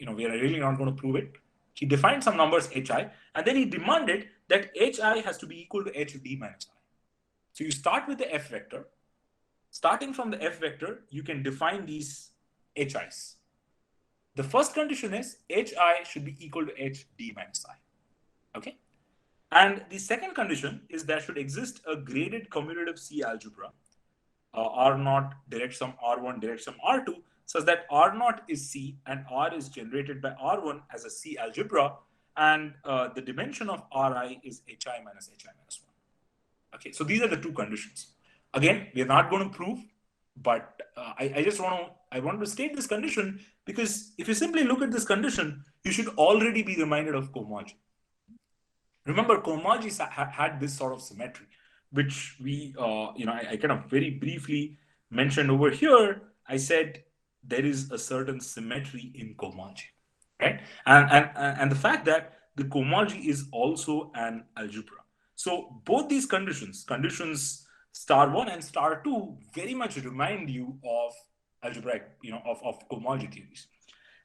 We are really not going to prove it. He defined some numbers hi, and then he demanded that hi has to be equal to hd minus I. So you start with the F vector. Starting from the F vector, you can define these hi's. The first condition is hi should be equal to hd minus I. Okay? And the second condition is there should exist a graded commutative C algebra, R0 direct sum R1 direct sum R2, such that R0 is C and R is generated by R1 as a C algebra, and the dimension of Ri is hi minus 1. Okay, so these are the two conditions. Again, we are not going to prove, but I want to state this condition because if you simply look at this condition, you should already be reminded of cohomology. Remember, cohomology had this sort of symmetry, which we, I kind of very briefly mentioned over here. I said there is a certain symmetry in cohomology, right? And the fact that the cohomology is also an algebra. So both these conditions *1 and *2, very much remind you of algebraic, of cohomology theories.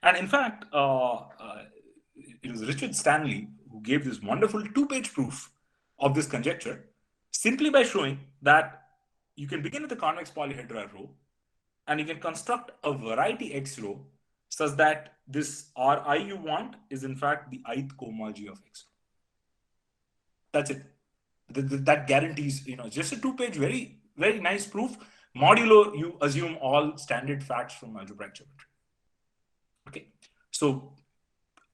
And in fact, it was Richard Stanley who gave this wonderful 2-page proof of this conjecture, simply by showing that you can begin with a convex polyhedra rho, and you can construct a variety X rho such that this Ri you want is in fact the ith cohomology of X. That's it. That guarantees, just a 2-page, very, very nice proof. Modulo, you assume all standard facts from algebraic geometry. Okay. So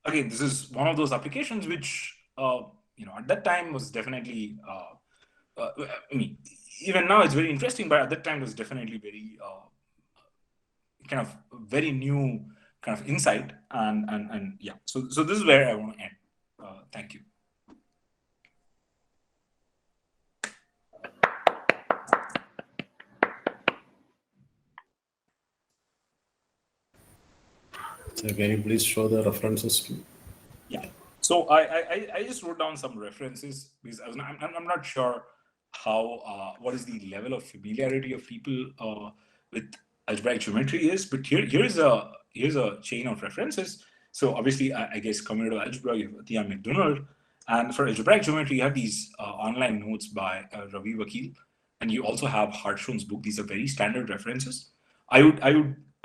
again, this is one of those applications which, at that time was definitely, even now it's very interesting, but at that time was definitely very, kind of very new kind of insight. And yeah, so this is where I want to end. Thank you. So can you please show the references to? Yeah. So I just wrote down some references because I'm not sure how what is the level of familiarity of people with algebraic geometry is, but here's a chain of references. So obviously, I guess commutative algebra, you have Thea McDonald, and for algebraic geometry, you have these online notes by Ravi Vakil, and you also have Hartshorn's book. These are very standard references. I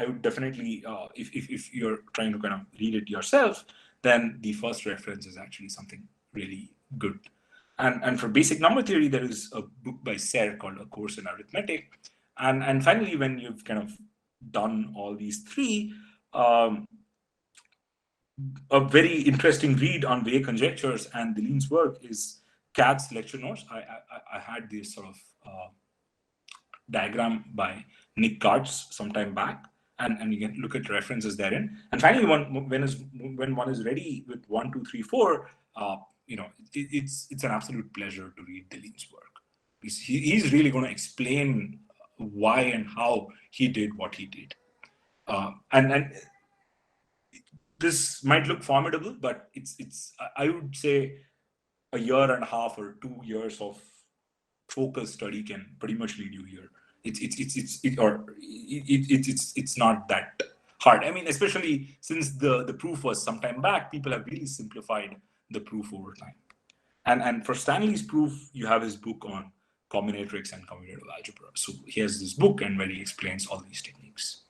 would definitely, if you're trying to kind of read it yourself, then the first reference is actually something really good. And for basic number theory, there is a book by Serre called A Course in Arithmetic. And finally, when you've kind of done all these three, a very interesting read on Weyer conjectures and Deline's work is Katz's lecture notes. I had this sort of diagram by Nick Katz some time back, and you can look at references therein. And finally, when one is ready with 1, 2, 3, 4, it's an absolute pleasure to read Deline's work. He's really going to explain why and how he did what he did. And this might look formidable, but it's I would say a year and a half or 2 years of focused study can pretty much lead you here. It's not that hard. I mean, especially since the proof was some time back, people have really simplified the proof over time. And for Stanley's proof, you have his book on combinatorics and commutative algebra. So he has this book and where he explains all these techniques.